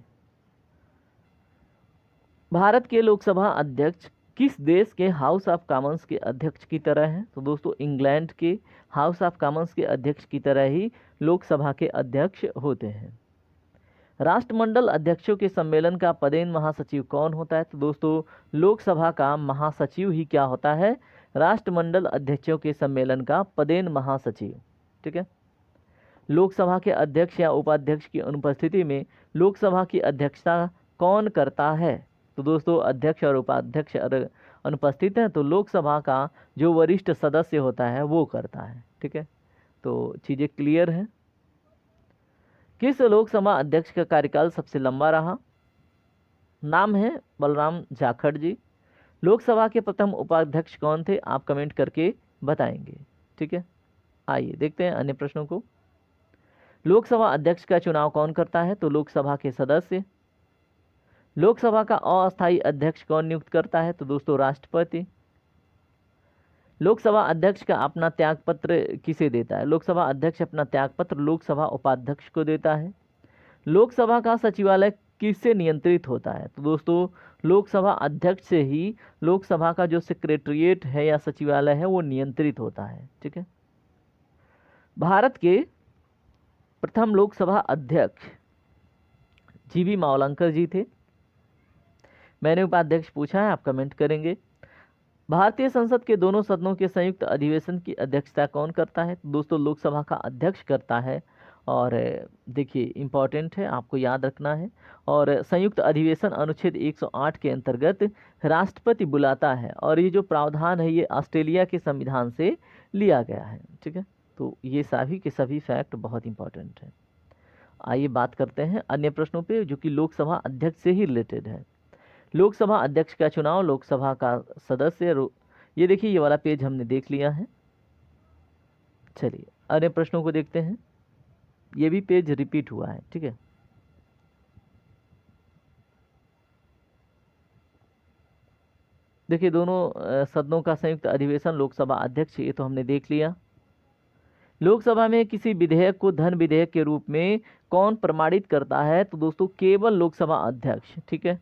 भारत के लोकसभा अध्यक्ष किस देश के हाउस ऑफ कॉमन्स के अध्यक्ष की तरह हैं? तो दोस्तों इंग्लैंड के हाउस ऑफ कॉमन्स के अध्यक्ष की तरह ही लोकसभा के अध्यक्ष होते हैं। राष्ट्रमंडल अध्यक्षों के सम्मेलन का पदेन महासचिव कौन होता है? तो दोस्तों लोकसभा का महासचिव ही क्या होता है? राष्ट्रमंडल अध्यक्षों के सम्मेलन का पदेन महासचिव, ठीक है। लोकसभा के अध्यक्ष या उपाध्यक्ष की अनुपस्थिति में लोकसभा की अध्यक्षता कौन करता है? तो दोस्तों अध्यक्ष और उपाध्यक्ष अगर अनुपस्थित हैं तो लोकसभा का जो वरिष्ठ सदस्य होता है वो करता है, ठीक है। तो चीज़ें क्लियर हैं। किस लोकसभा अध्यक्ष का कार्यकाल सबसे लंबा रहा? नाम है बलराम जाखड़ जी। लोकसभा के प्रथम उपाध्यक्ष कौन थे? आप कमेंट करके बताएंगे, ठीक है। आइए देखते हैं अन्य प्रश्नों को। लोकसभा अध्यक्ष का चुनाव कौन करता है? तो लोकसभा के सदस्य। लोकसभा का अस्थायी अध्यक्ष कौन नियुक्त करता है? तो दोस्तों राष्ट्रपति। लोकसभा अध्यक्ष का अपना त्यागपत्र किसे देता है? लोकसभा अध्यक्ष अपना त्यागपत्र लोकसभा उपाध्यक्ष को देता है। लोकसभा का सचिवालय किससे नियंत्रित होता है? तो दोस्तों लोकसभा अध्यक्ष से ही लोकसभा का जो सेक्रेटरिएट है या सचिवालय है वो नियंत्रित होता है, ठीक है। भारत के प्रथम लोकसभा अध्यक्ष जीवी मावलंकर जी थे। मैंने उपाध्यक्ष पूछा है, आप कमेंट करेंगे। भारतीय संसद के दोनों सदनों के संयुक्त अधिवेशन की अध्यक्षता कौन करता है? तो दोस्तों लोकसभा का अध्यक्ष करता है। और देखिए इम्पॉर्टेंट है, आपको याद रखना है। और संयुक्त अधिवेशन अनुच्छेद 108 के अंतर्गत राष्ट्रपति बुलाता है और ये जो प्रावधान है ये ऑस्ट्रेलिया के संविधान से लिया गया है, ठीक है। तो ये सभी के सभी फैक्ट बहुत इंपॉर्टेंट है। आइए बात करते हैं अन्य प्रश्नों पे जो कि लोकसभा अध्यक्ष से ही रिलेटेड है। लोकसभा अध्यक्ष का चुनाव, लोकसभा का सदस्य, ये देखिए ये वाला पेज हमने देख लिया है। चलिए अन्य प्रश्नों को देखते हैं। ये भी पेज रिपीट हुआ है, ठीक है। देखिए दोनों सदनों का संयुक्त अधिवेशन, लोकसभा अध्यक्ष, ये तो हमने देख लिया। लोकसभा में किसी विधेयक को धन विधेयक के रूप में कौन प्रमाणित करता है? तो दोस्तों केवल लोकसभा अध्यक्ष, ठीक है।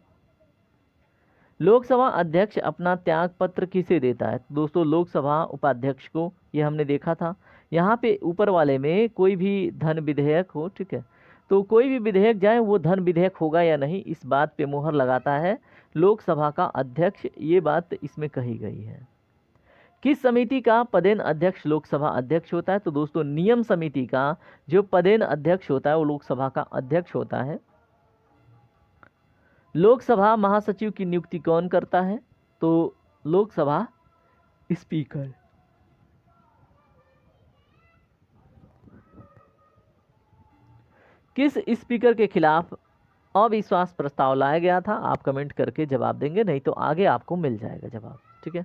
लोकसभा अध्यक्ष अपना त्यागपत्र किसे देता है? तो दोस्तों लोकसभा उपाध्यक्ष को, ये हमने देखा था। यहाँ पे ऊपर वाले में कोई भी धन विधेयक हो, ठीक है, तो कोई भी विधेयक जाए वो धन विधेयक होगा या नहीं, इस बात पे मुहर लगाता है लोकसभा का अध्यक्ष, ये बात इसमें कही गई है। किस समिति का पदेन अध्यक्ष लोकसभा अध्यक्ष होता है? तो दोस्तों नियम समिति का जो पदेन अध्यक्ष होता है वो लोकसभा का अध्यक्ष होता है। लोकसभा महासचिव की नियुक्ति कौन करता है? तो लोकसभा स्पीकर। किस स्पीकर के खिलाफ अविश्वास प्रस्ताव लाया गया था? आप कमेंट करके जवाब देंगे, नहीं तो आगे आपको मिल जाएगा जवाब, ठीक है।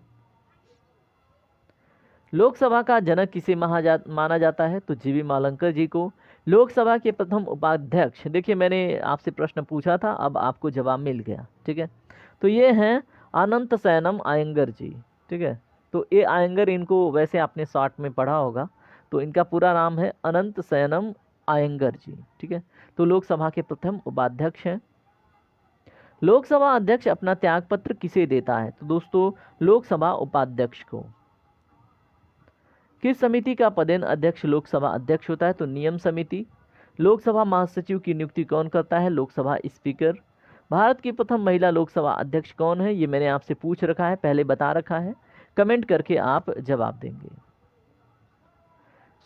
लोकसभा का जनक किसे माना जाता है? तो जीवी मावलंकर जी को। लोकसभा के प्रथम उपाध्यक्ष, देखिए मैंने आपसे प्रश्न पूछा था, अब आपको जवाब मिल गया, ठीक है। तो ये हैं अनंत शयनम अयंगर जी, ठीक है। तो ये अयंगर, इनको वैसे आपने शॉर्ट में पढ़ा होगा, तो इनका पूरा नाम है अनंत शयनम अयंगर जी, ठीक है। तो लोकसभा के प्रथम उपाध्यक्ष हैं। लोकसभा अध्यक्ष अपना त्यागपत्र किसे देता है? तो दोस्तों लोकसभा उपाध्यक्ष को। किस समिति का पदेन अध्यक्ष लोकसभा अध्यक्ष होता है? तो नियम समिति। लोकसभा महासचिव की नियुक्ति कौन करता है? लोकसभा स्पीकर। भारत की प्रथम महिला लोकसभा अध्यक्ष कौन है? ये मैंने आपसे पूछ रखा है, पहले बता रखा है, कमेंट करके आप जवाब देंगे।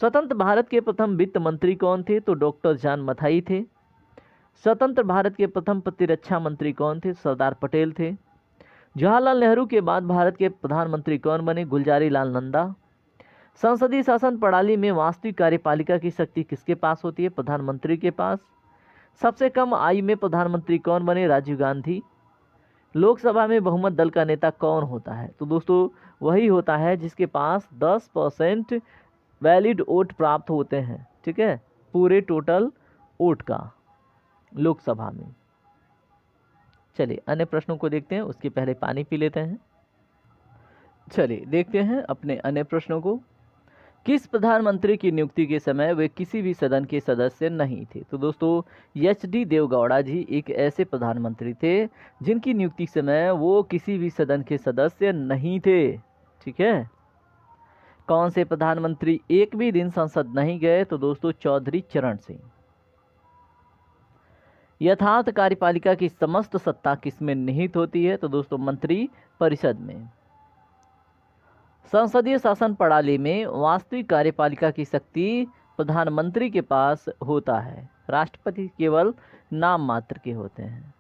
स्वतंत्र भारत के प्रथम वित्त मंत्री कौन थे? तो डॉक्टर जॉन मथाई थे। स्वतंत्र भारत के प्रथम प्रतिरक्षा मंत्री कौन थे? सरदार पटेल थे। जवाहरलाल नेहरू के बाद भारत के प्रधानमंत्री कौन बने? गुलजारी लाल नंदा। संसदीय शासन प्रणाली में वास्तविक कार्यपालिका की शक्ति किसके पास होती है? प्रधानमंत्री के पास। सबसे कम आयु में प्रधानमंत्री कौन बने? राजीव गांधी। लोकसभा में बहुमत दल का नेता कौन होता है? तो दोस्तों वही होता है जिसके पास 10% वैलिड वोट प्राप्त होते हैं, ठीक है, पूरे टोटल वोट का लोकसभा में। चलिए अन्य प्रश्नों को देखते हैं, उसके पहले पानी पी लेते हैं। चलिए देखते हैं अपने अन्य प्रश्नों को। किस प्रधानमंत्री की नियुक्ति के समय वे किसी भी सदन के सदस्य नहीं थे? तो दोस्तों एच.डी. देवगौड़ा जी एक ऐसे प्रधानमंत्री थे जिनकी नियुक्ति समय वो किसी भी सदन के सदस्य नहीं थे। ठीक है। कौन से प्रधानमंत्री एक भी दिन संसद नहीं गए? तो दोस्तों चौधरी चरण सिंह। यथार्थ कार्यपालिका की समस्त सत्ता किसमें निहित होती है? तो दोस्तों मंत्री परिषद में। संसदीय शासन प्रणाली में वास्तविक कार्यपालिका की शक्ति प्रधानमंत्री के पास होता है, राष्ट्रपति केवल नाम मात्र के होते हैं।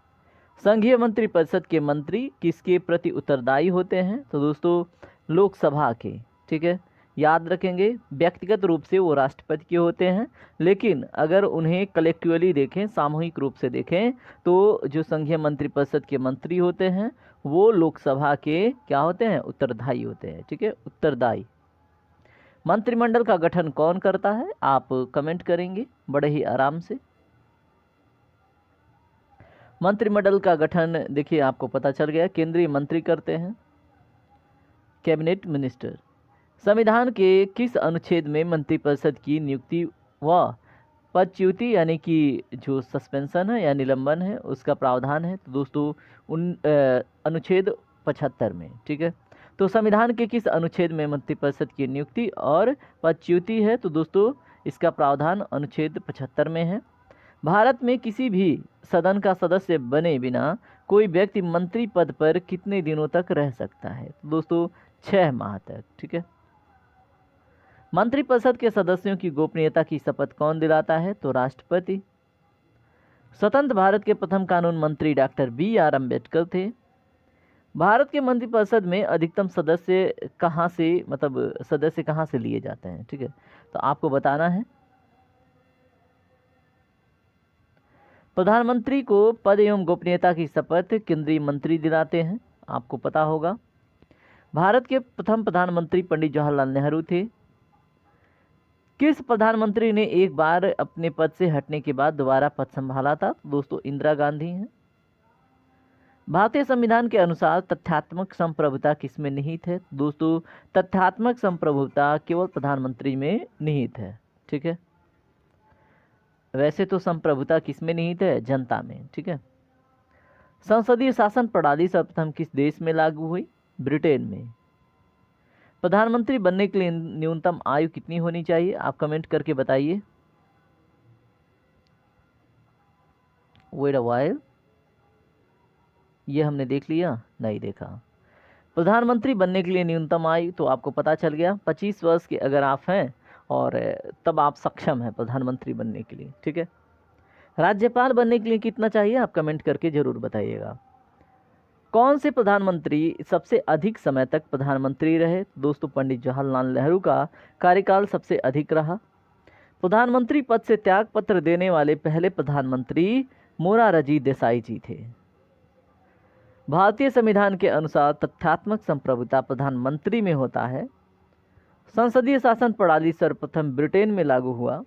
संघीय मंत्री परिषद के मंत्री किसके प्रति उत्तरदायी होते हैं? तो दोस्तों लोकसभा के। ठीक है, याद रखेंगे व्यक्तिगत रूप से वो राष्ट्रपति के होते हैं, लेकिन अगर उन्हें कलेक्टिवली देखें, सामूहिक रूप से देखें, तो जो संघीय मंत्री परिषद के मंत्री होते हैं वो लोकसभा के क्या होते हैं? उत्तरदायी होते हैं। ठीक है, उत्तरदायी। मंत्रिमंडल का गठन कौन करता है? आप कमेंट करेंगे बड़े ही आराम से। मंत्रिमंडल का गठन देखिए आपको पता चल गया, केंद्रीय मंत्री करते हैं, कैबिनेट मिनिस्टर। संविधान के किस अनुच्छेद में मंत्रिपरिषद की नियुक्ति व पदच्युति यानी कि जो सस्पेंशन है या निलंबन है उसका प्रावधान है? तो दोस्तों अनुच्छेद 75 में। ठीक है, तो संविधान के किस अनुच्छेद में मंत्रिपरिषद की नियुक्ति और पदच्युति है? तो दोस्तों इसका प्रावधान अनुच्छेद 75 में है। भारत में किसी भी सदन का सदस्य बने बिना कोई व्यक्ति मंत्री पद पर कितने दिनों तक रह सकता है? तो दोस्तों 6 माह तक। ठीक है। मंत्रिपरिषद के सदस्यों की गोपनीयता की शपथ कौन दिलाता है? तो राष्ट्रपति। स्वतंत्र भारत के प्रथम कानून मंत्री डॉक्टर B.R. अम्बेडकर थे। भारत के मंत्रिपरिषद में अधिकतम सदस्य कहाँ से लिए जाते हैं? ठीक है, तो आपको बताना है। प्रधानमंत्री को पद एवं गोपनीयता की शपथ केंद्रीय मंत्री दिलाते हैं, आपको पता होगा। भारत के प्रथम प्रधानमंत्री पंडित जवाहरलाल नेहरू थे। किस प्रधानमंत्री ने एक बार अपने पद से हटने के बाद दोबारा पद संभाला था? दोस्तों इंदिरा गांधी हैं। भारतीय संविधान के अनुसार तथ्यात्मक संप्रभुता किसमें निहित है? दोस्तों तथ्यात्मक संप्रभुता केवल प्रधानमंत्री में निहित है। ठीक है, वैसे तो संप्रभुता किसमें निहित है? जनता में। ठीक है। संसदीय शासन प्रणाली सर्वप्रथम किस देश में लागू हुई? ब्रिटेन में। प्रधानमंत्री बनने के लिए न्यूनतम आयु कितनी होनी चाहिए? आप कमेंट करके बताइए। वेट अ व्हाइल, ये हमने देख लिया? नहीं देखा। प्रधानमंत्री बनने के लिए न्यूनतम आयु तो आपको पता चल गया, 25 वर्ष के अगर आप हैं और तब आप सक्षम हैं प्रधानमंत्री बनने के लिए। ठीक है। राज्यपाल बनने के लिए कितना चाहिए? आप कमेंट करके जरूर बताइएगा। कौन से प्रधानमंत्री सबसे अधिक समय तक प्रधानमंत्री रहे? दोस्तों पंडित जवाहरलाल नेहरू का कार्यकाल सबसे अधिक रहा। प्रधानमंत्री पद से त्याग पत्र देने वाले पहले प्रधानमंत्री मोरारजी देसाई जी थे। भारतीय संविधान के अनुसार तथ्यात्मक संप्रभुता प्रधानमंत्री में होता है। संसदीय शासन प्रणाली सर्वप्रथम ब्रिटेन में लागू हुआ।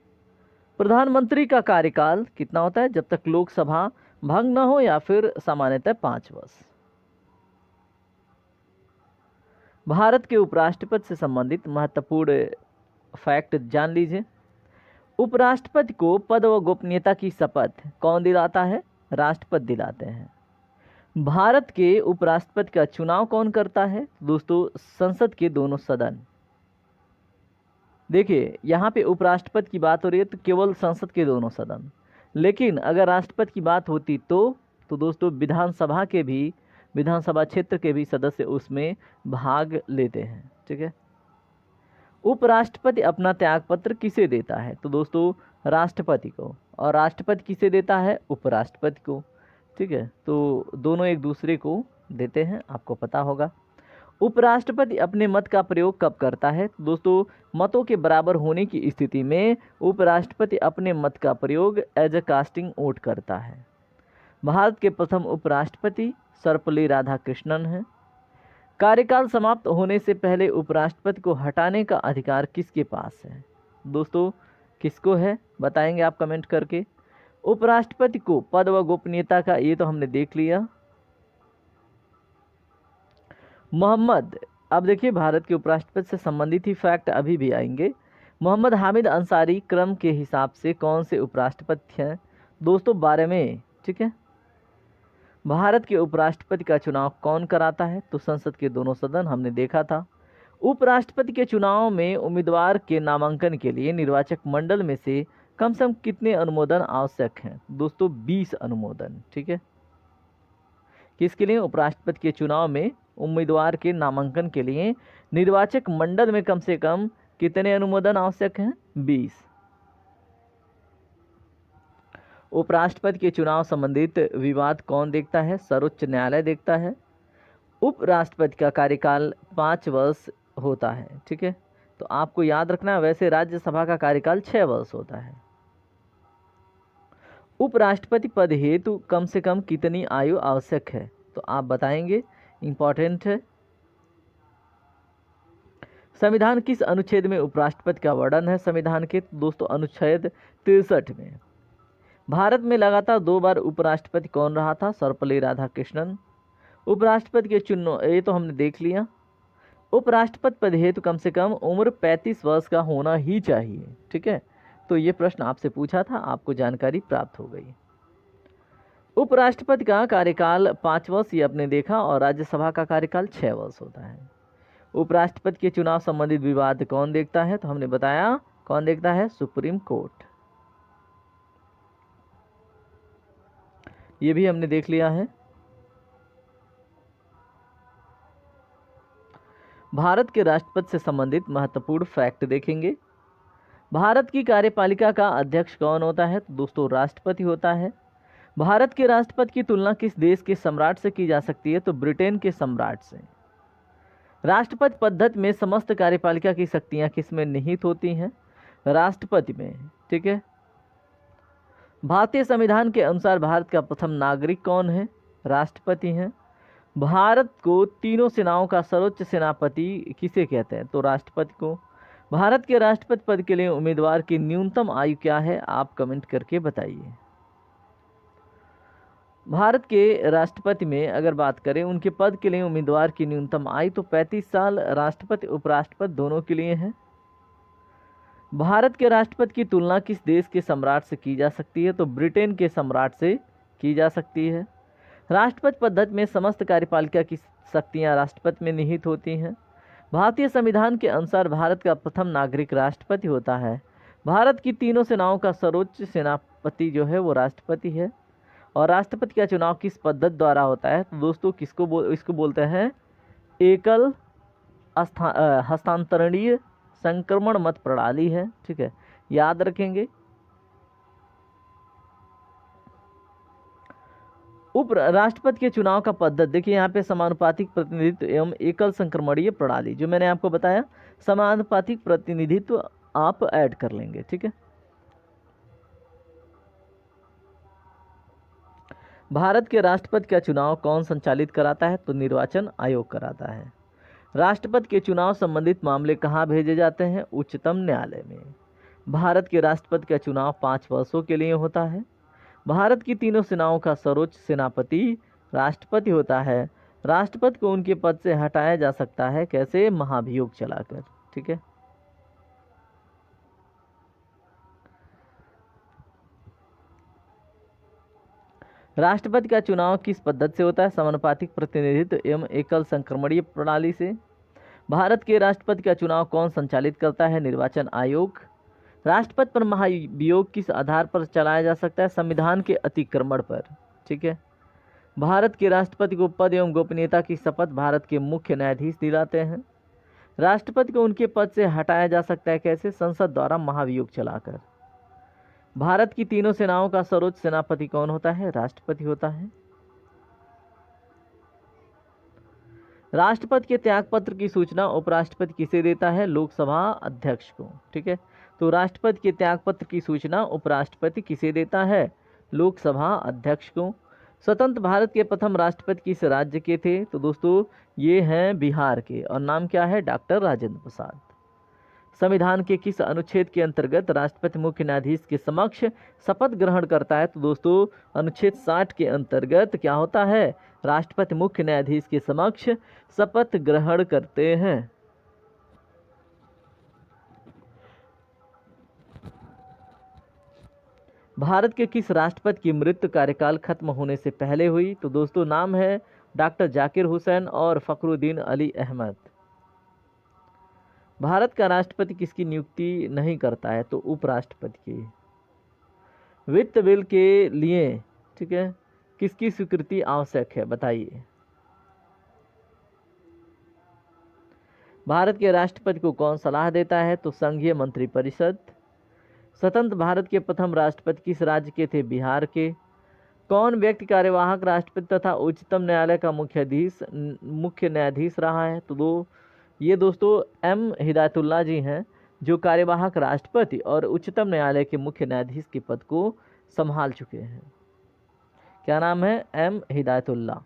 प्रधानमंत्री का कार्यकाल कितना होता है? जब तक लोकसभा भंग न हो या फिर सामान्यतः 5 वर्ष। भारत के उपराष्ट्रपति से संबंधित महत्वपूर्ण फैक्ट जान लीजिए। उपराष्ट्रपति को पद व गोपनीयता की शपथ कौन दिलाता है? राष्ट्रपति दिलाते हैं। भारत के उपराष्ट्रपति का चुनाव कौन करता है? दोस्तों संसद के दोनों सदन। देखिए यहाँ पे उपराष्ट्रपति की बात हो रही है तो केवल संसद के दोनों सदन, लेकिन अगर राष्ट्रपति की बात होती तो दोस्तों विधानसभा क्षेत्र के भी सदस्य उसमें भाग लेते हैं। ठीक है। उपराष्ट्रपति अपना त्यागपत्र किसे देता है? तो दोस्तों राष्ट्रपति को। और राष्ट्रपति किसे देता है? उपराष्ट्रपति को। ठीक है, तो दोनों एक दूसरे को देते हैं, आपको पता होगा। उपराष्ट्रपति अपने मत का प्रयोग कब करता है? दोस्तों मतों के बराबर होने की स्थिति में उपराष्ट्रपति अपने मत का प्रयोग एज ए कास्टिंग वोट करता है। भारत के प्रथम उपराष्ट्रपति सर्वपल्ली राधाकृष्णन हैं। कार्यकाल समाप्त होने से पहले उपराष्ट्रपति को हटाने का अधिकार किसके पास है? दोस्तों किसको है बताएंगे आप कमेंट करके। उपराष्ट्रपति को पद व गोपनीयता का ये तो हमने देख लिया। मोहम्मद, अब देखिए भारत के उपराष्ट्रपति से संबंधित ही फैक्ट अभी भी आएंगे। मोहम्मद हामिद अंसारी क्रम के हिसाब से कौन से उपराष्ट्रपति हैं? दोस्तों 12वें। ठीक है। भारत के उपराष्ट्रपति का चुनाव कौन कराता है? तो संसद के दोनों सदन, हमने देखा था। उपराष्ट्रपति के चुनाव में उम्मीदवार के नामांकन के लिए निर्वाचक मंडल में से कम से कम कितने अनुमोदन आवश्यक हैं? दोस्तों 20 अनुमोदन। ठीक है। किसके लिए? उपराष्ट्रपति के चुनाव में उम्मीदवार के नामांकन के लिए निर्वाचक मंडल में कम से कम कितने अनुमोदन आवश्यक हैं? 20। उपराष्ट्रपति के चुनाव संबंधित विवाद कौन देखता है? सर्वोच्च न्यायालय देखता है। उपराष्ट्रपति का कार्यकाल 5 वर्ष होता है। ठीक है। तो आपको याद रखना है, वैसे राज्यसभा का कार्यकाल 6 वर्ष होता है। उपराष्ट्रपति पद हेतु कम से कम कितनी आयु आवश्यक है? तो आप बताएंगे, इंपॉर्टेंट है। संविधान किस अनुच्छेद में उपराष्ट्रपति का वर्णन है? संविधान के दोस्तों अनुच्छेद 63 में। भारत में लगातार 2 बार उपराष्ट्रपति कौन रहा था? सर्वपल्ली राधाकृष्णन। उपराष्ट्रपति के चुनाव, ये तो हमने देख लिया। उपराष्ट्रपति पद हेतु कम से कम उम्र 35 वर्ष का होना ही चाहिए। ठीक है। तो ये प्रश्न आपसे पूछा था, आपको जानकारी प्राप्त हो गई। उपराष्ट्रपति का कार्यकाल 5 वर्ष, ये आपने देखा, और राज्यसभा का कार्यकाल 6 वर्ष होता है। उपराष्ट्रपति के चुनाव संबंधित विवाद कौन देखता है? तो हमने बताया कौन देखता है? Supreme court. ये भी हमने देख लिया है। भारत के राष्ट्रपति से संबंधित महत्वपूर्ण फैक्ट देखेंगे। भारत की कार्यपालिका का अध्यक्ष कौन होता है? तो दोस्तों राष्ट्रपति होता है। भारत के राष्ट्रपति की तुलना किस देश के सम्राट से की जा सकती है? तो ब्रिटेन के सम्राट से। राष्ट्रपति पद्धति में समस्त कार्यपालिका की शक्तियां किसमें निहित होती हैं? राष्ट्रपति में। ठीक है। भारतीय संविधान के अनुसार भारत का प्रथम नागरिक कौन है? राष्ट्रपति हैं। भारत को तीनों सेनाओं का सर्वोच्च सेनापति किसे कहते हैं? तो राष्ट्रपति को। भारत के राष्ट्रपति पद के लिए उम्मीदवार की न्यूनतम आयु क्या है? आप कमेंट करके बताइए। भारत के राष्ट्रपति में अगर बात करें, उनके पद के लिए उम्मीदवार की न्यूनतम आयु तो 35 साल राष्ट्रपति उपराष्ट्रपति दोनों के लिए है। भारत के राष्ट्रपति की तुलना किस देश के सम्राट से की जा सकती है? तो ब्रिटेन के सम्राट से की जा सकती है। राष्ट्रपति पद्धति में समस्त कार्यपालिका की शक्तियां राष्ट्रपति में निहित होती हैं। भारतीय संविधान के अनुसार भारत का प्रथम नागरिक राष्ट्रपति होता है। भारत की तीनों सेनाओं का सर्वोच्च सेनापति जो है वो राष्ट्रपति है। और राष्ट्रपति का चुनाव किस पद्धति द्वारा होता है? तो दोस्तों इसको बोलते हैं एकल हस्तांतरणीय संक्रमण मत प्रणाली है। ठीक है, याद रखेंगे। उप राष्ट्रपति के चुनाव का पद्धति देखिए, यहाँ पे समानुपातिक प्रतिनिधित्व एवं एकल संक्रमणीय प्रणाली, जो मैंने आपको बताया, समानुपातिक प्रतिनिधित्व आप ऐड कर लेंगे। ठीक है। भारत के राष्ट्रपति का चुनाव कौन संचालित कराता है? तो निर्वाचन आयोग कराता है। राष्ट्रपति के चुनाव संबंधित मामले कहाँ भेजे जाते हैं? उच्चतम न्यायालय में। भारत के राष्ट्रपति का चुनाव 5 वर्षों के लिए होता है। भारत की तीनों सेनाओं का सर्वोच्च सेनापति राष्ट्रपति होता है। राष्ट्रपति को उनके पद से हटाया जा सकता है, कैसे? महाभियोग चलाकर। ठीक है। राष्ट्रपति का चुनाव किस पद्धति से होता है? समानुपातिक प्रतिनिधित्व एवं एकल संक्रमणीय प्रणाली से। भारत के राष्ट्रपति का चुनाव कौन संचालित करता है? निर्वाचन आयोग। राष्ट्रपति पर महाभियोग किस आधार पर चलाया जा सकता है? संविधान के अतिक्रमण पर। ठीक है। भारत के राष्ट्रपति को पद एवं गोपनीयता की शपथ भारत के मुख्य न्यायाधीश दिलाते हैं। राष्ट्रपति को उनके पद से हटाया जा सकता है, कैसे? संसद द्वारा महाभियोग चलाकर। भारत की तीनों सेनाओं का सर्वोच्च सेनापति कौन होता है? राष्ट्रपति होता है। राष्ट्रपति के त्यागपत्र की सूचना उपराष्ट्रपति किसे देता है? लोकसभा अध्यक्ष को। ठीक है। तो राष्ट्रपति के त्यागपत्र की सूचना उपराष्ट्रपति किसे देता है? लोकसभा अध्यक्ष को। स्वतंत्र भारत के प्रथम राष्ट्रपति किस राज्य के थे? तो दोस्तों ये हैं बिहार के, और नाम क्या है? डॉक्टर राजेंद्र प्रसाद। संविधान के किस अनुच्छेद के अंतर्गत राष्ट्रपति मुख्य न्यायाधीश के समक्ष शपथ ग्रहण करता है? तो दोस्तों अनुच्छेद 60 के अंतर्गत क्या होता है? राष्ट्रपति मुख्य न्यायाधीश के समक्ष शपथ ग्रहण करते हैं। भारत के किस राष्ट्रपति की मृत्यु कार्यकाल खत्म होने से पहले हुई? तो दोस्तों नाम है डॉक्टर जाकिर हुसैन और फखरुद्दीन अली अहमद। भारत का राष्ट्रपति किसकी नियुक्ति नहीं करता है? तो उपराष्ट्रपति की। वित्त बिल के लिए, ठीक है, किसकी स्वीकृति आवश्यक है? बताइए। भारत के राष्ट्रपति को कौन सलाह देता है? तो संघीय मंत्रिपरिषद। स्वतंत्र भारत के प्रथम राष्ट्रपति किस राज्य के थे? बिहार के। कौन व्यक्ति कार्यवाहक राष्ट्रपति तथा उच्चतम न्यायालय का मुख्य न्यायाधीश रहा है? तो ये दोस्तों एम हिदायतुल्लाह जी हैं, जो कार्यवाहक राष्ट्रपति और उच्चतम न्यायालय के मुख्य न्यायाधीश के पद को संभाल चुके हैं। क्या नाम है? एम हिदायतुल्लाह।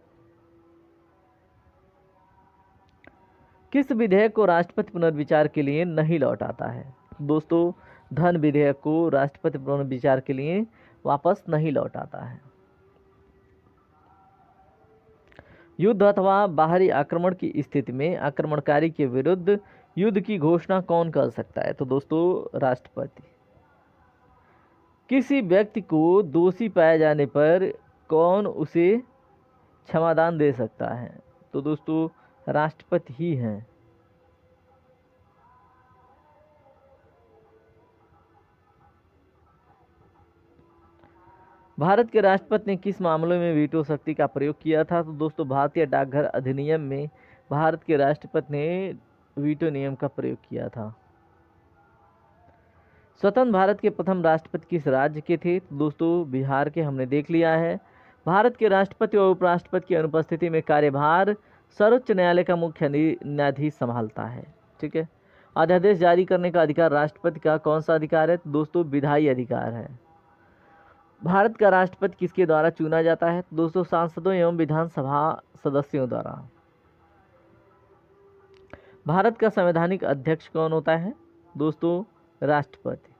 किस विधेयक को राष्ट्रपति पुनर्विचार के लिए नहीं लौटाता है? दोस्तों धन विधेयक को राष्ट्रपति पुनर्विचार के लिए वापस नहीं लौटाता है। युद्ध अथवा बाहरी आक्रमण की स्थिति में आक्रमणकारी के विरुद्ध युद्ध की घोषणा कौन कर सकता है? तो दोस्तों राष्ट्रपति। किसी व्यक्ति को दोषी पाए जाने पर कौन उसे क्षमादान दे सकता है? तो दोस्तों राष्ट्रपति ही हैं। भारत के राष्ट्रपति ने किस मामले में वीटो शक्ति का प्रयोग किया था? तो दोस्तों भारतीय डाकघर अधिनियम में भारत के राष्ट्रपति ने वीटो नियम का प्रयोग किया था। स्वतंत्र भारत के प्रथम राष्ट्रपति किस राज्य के थे? तो दोस्तों बिहार के, हमने देख लिया है। भारत के राष्ट्रपति और उपराष्ट्रपति की अनुपस्थिति में कार्यभार सर्वोच्च न्यायालय का मुख्य न्यायाधीश संभालता है। ठीक है। अध्यादेश जारी करने का अधिकार राष्ट्रपति का कौन सा अधिकार है? तो दोस्तों विधायी अधिकार है। भारत का राष्ट्रपति किसके द्वारा चुना जाता है? तो दोस्तों सांसदों एवं विधानसभा सदस्यों द्वारा। भारत का संवैधानिक अध्यक्ष कौन होता है? दोस्तों राष्ट्रपति।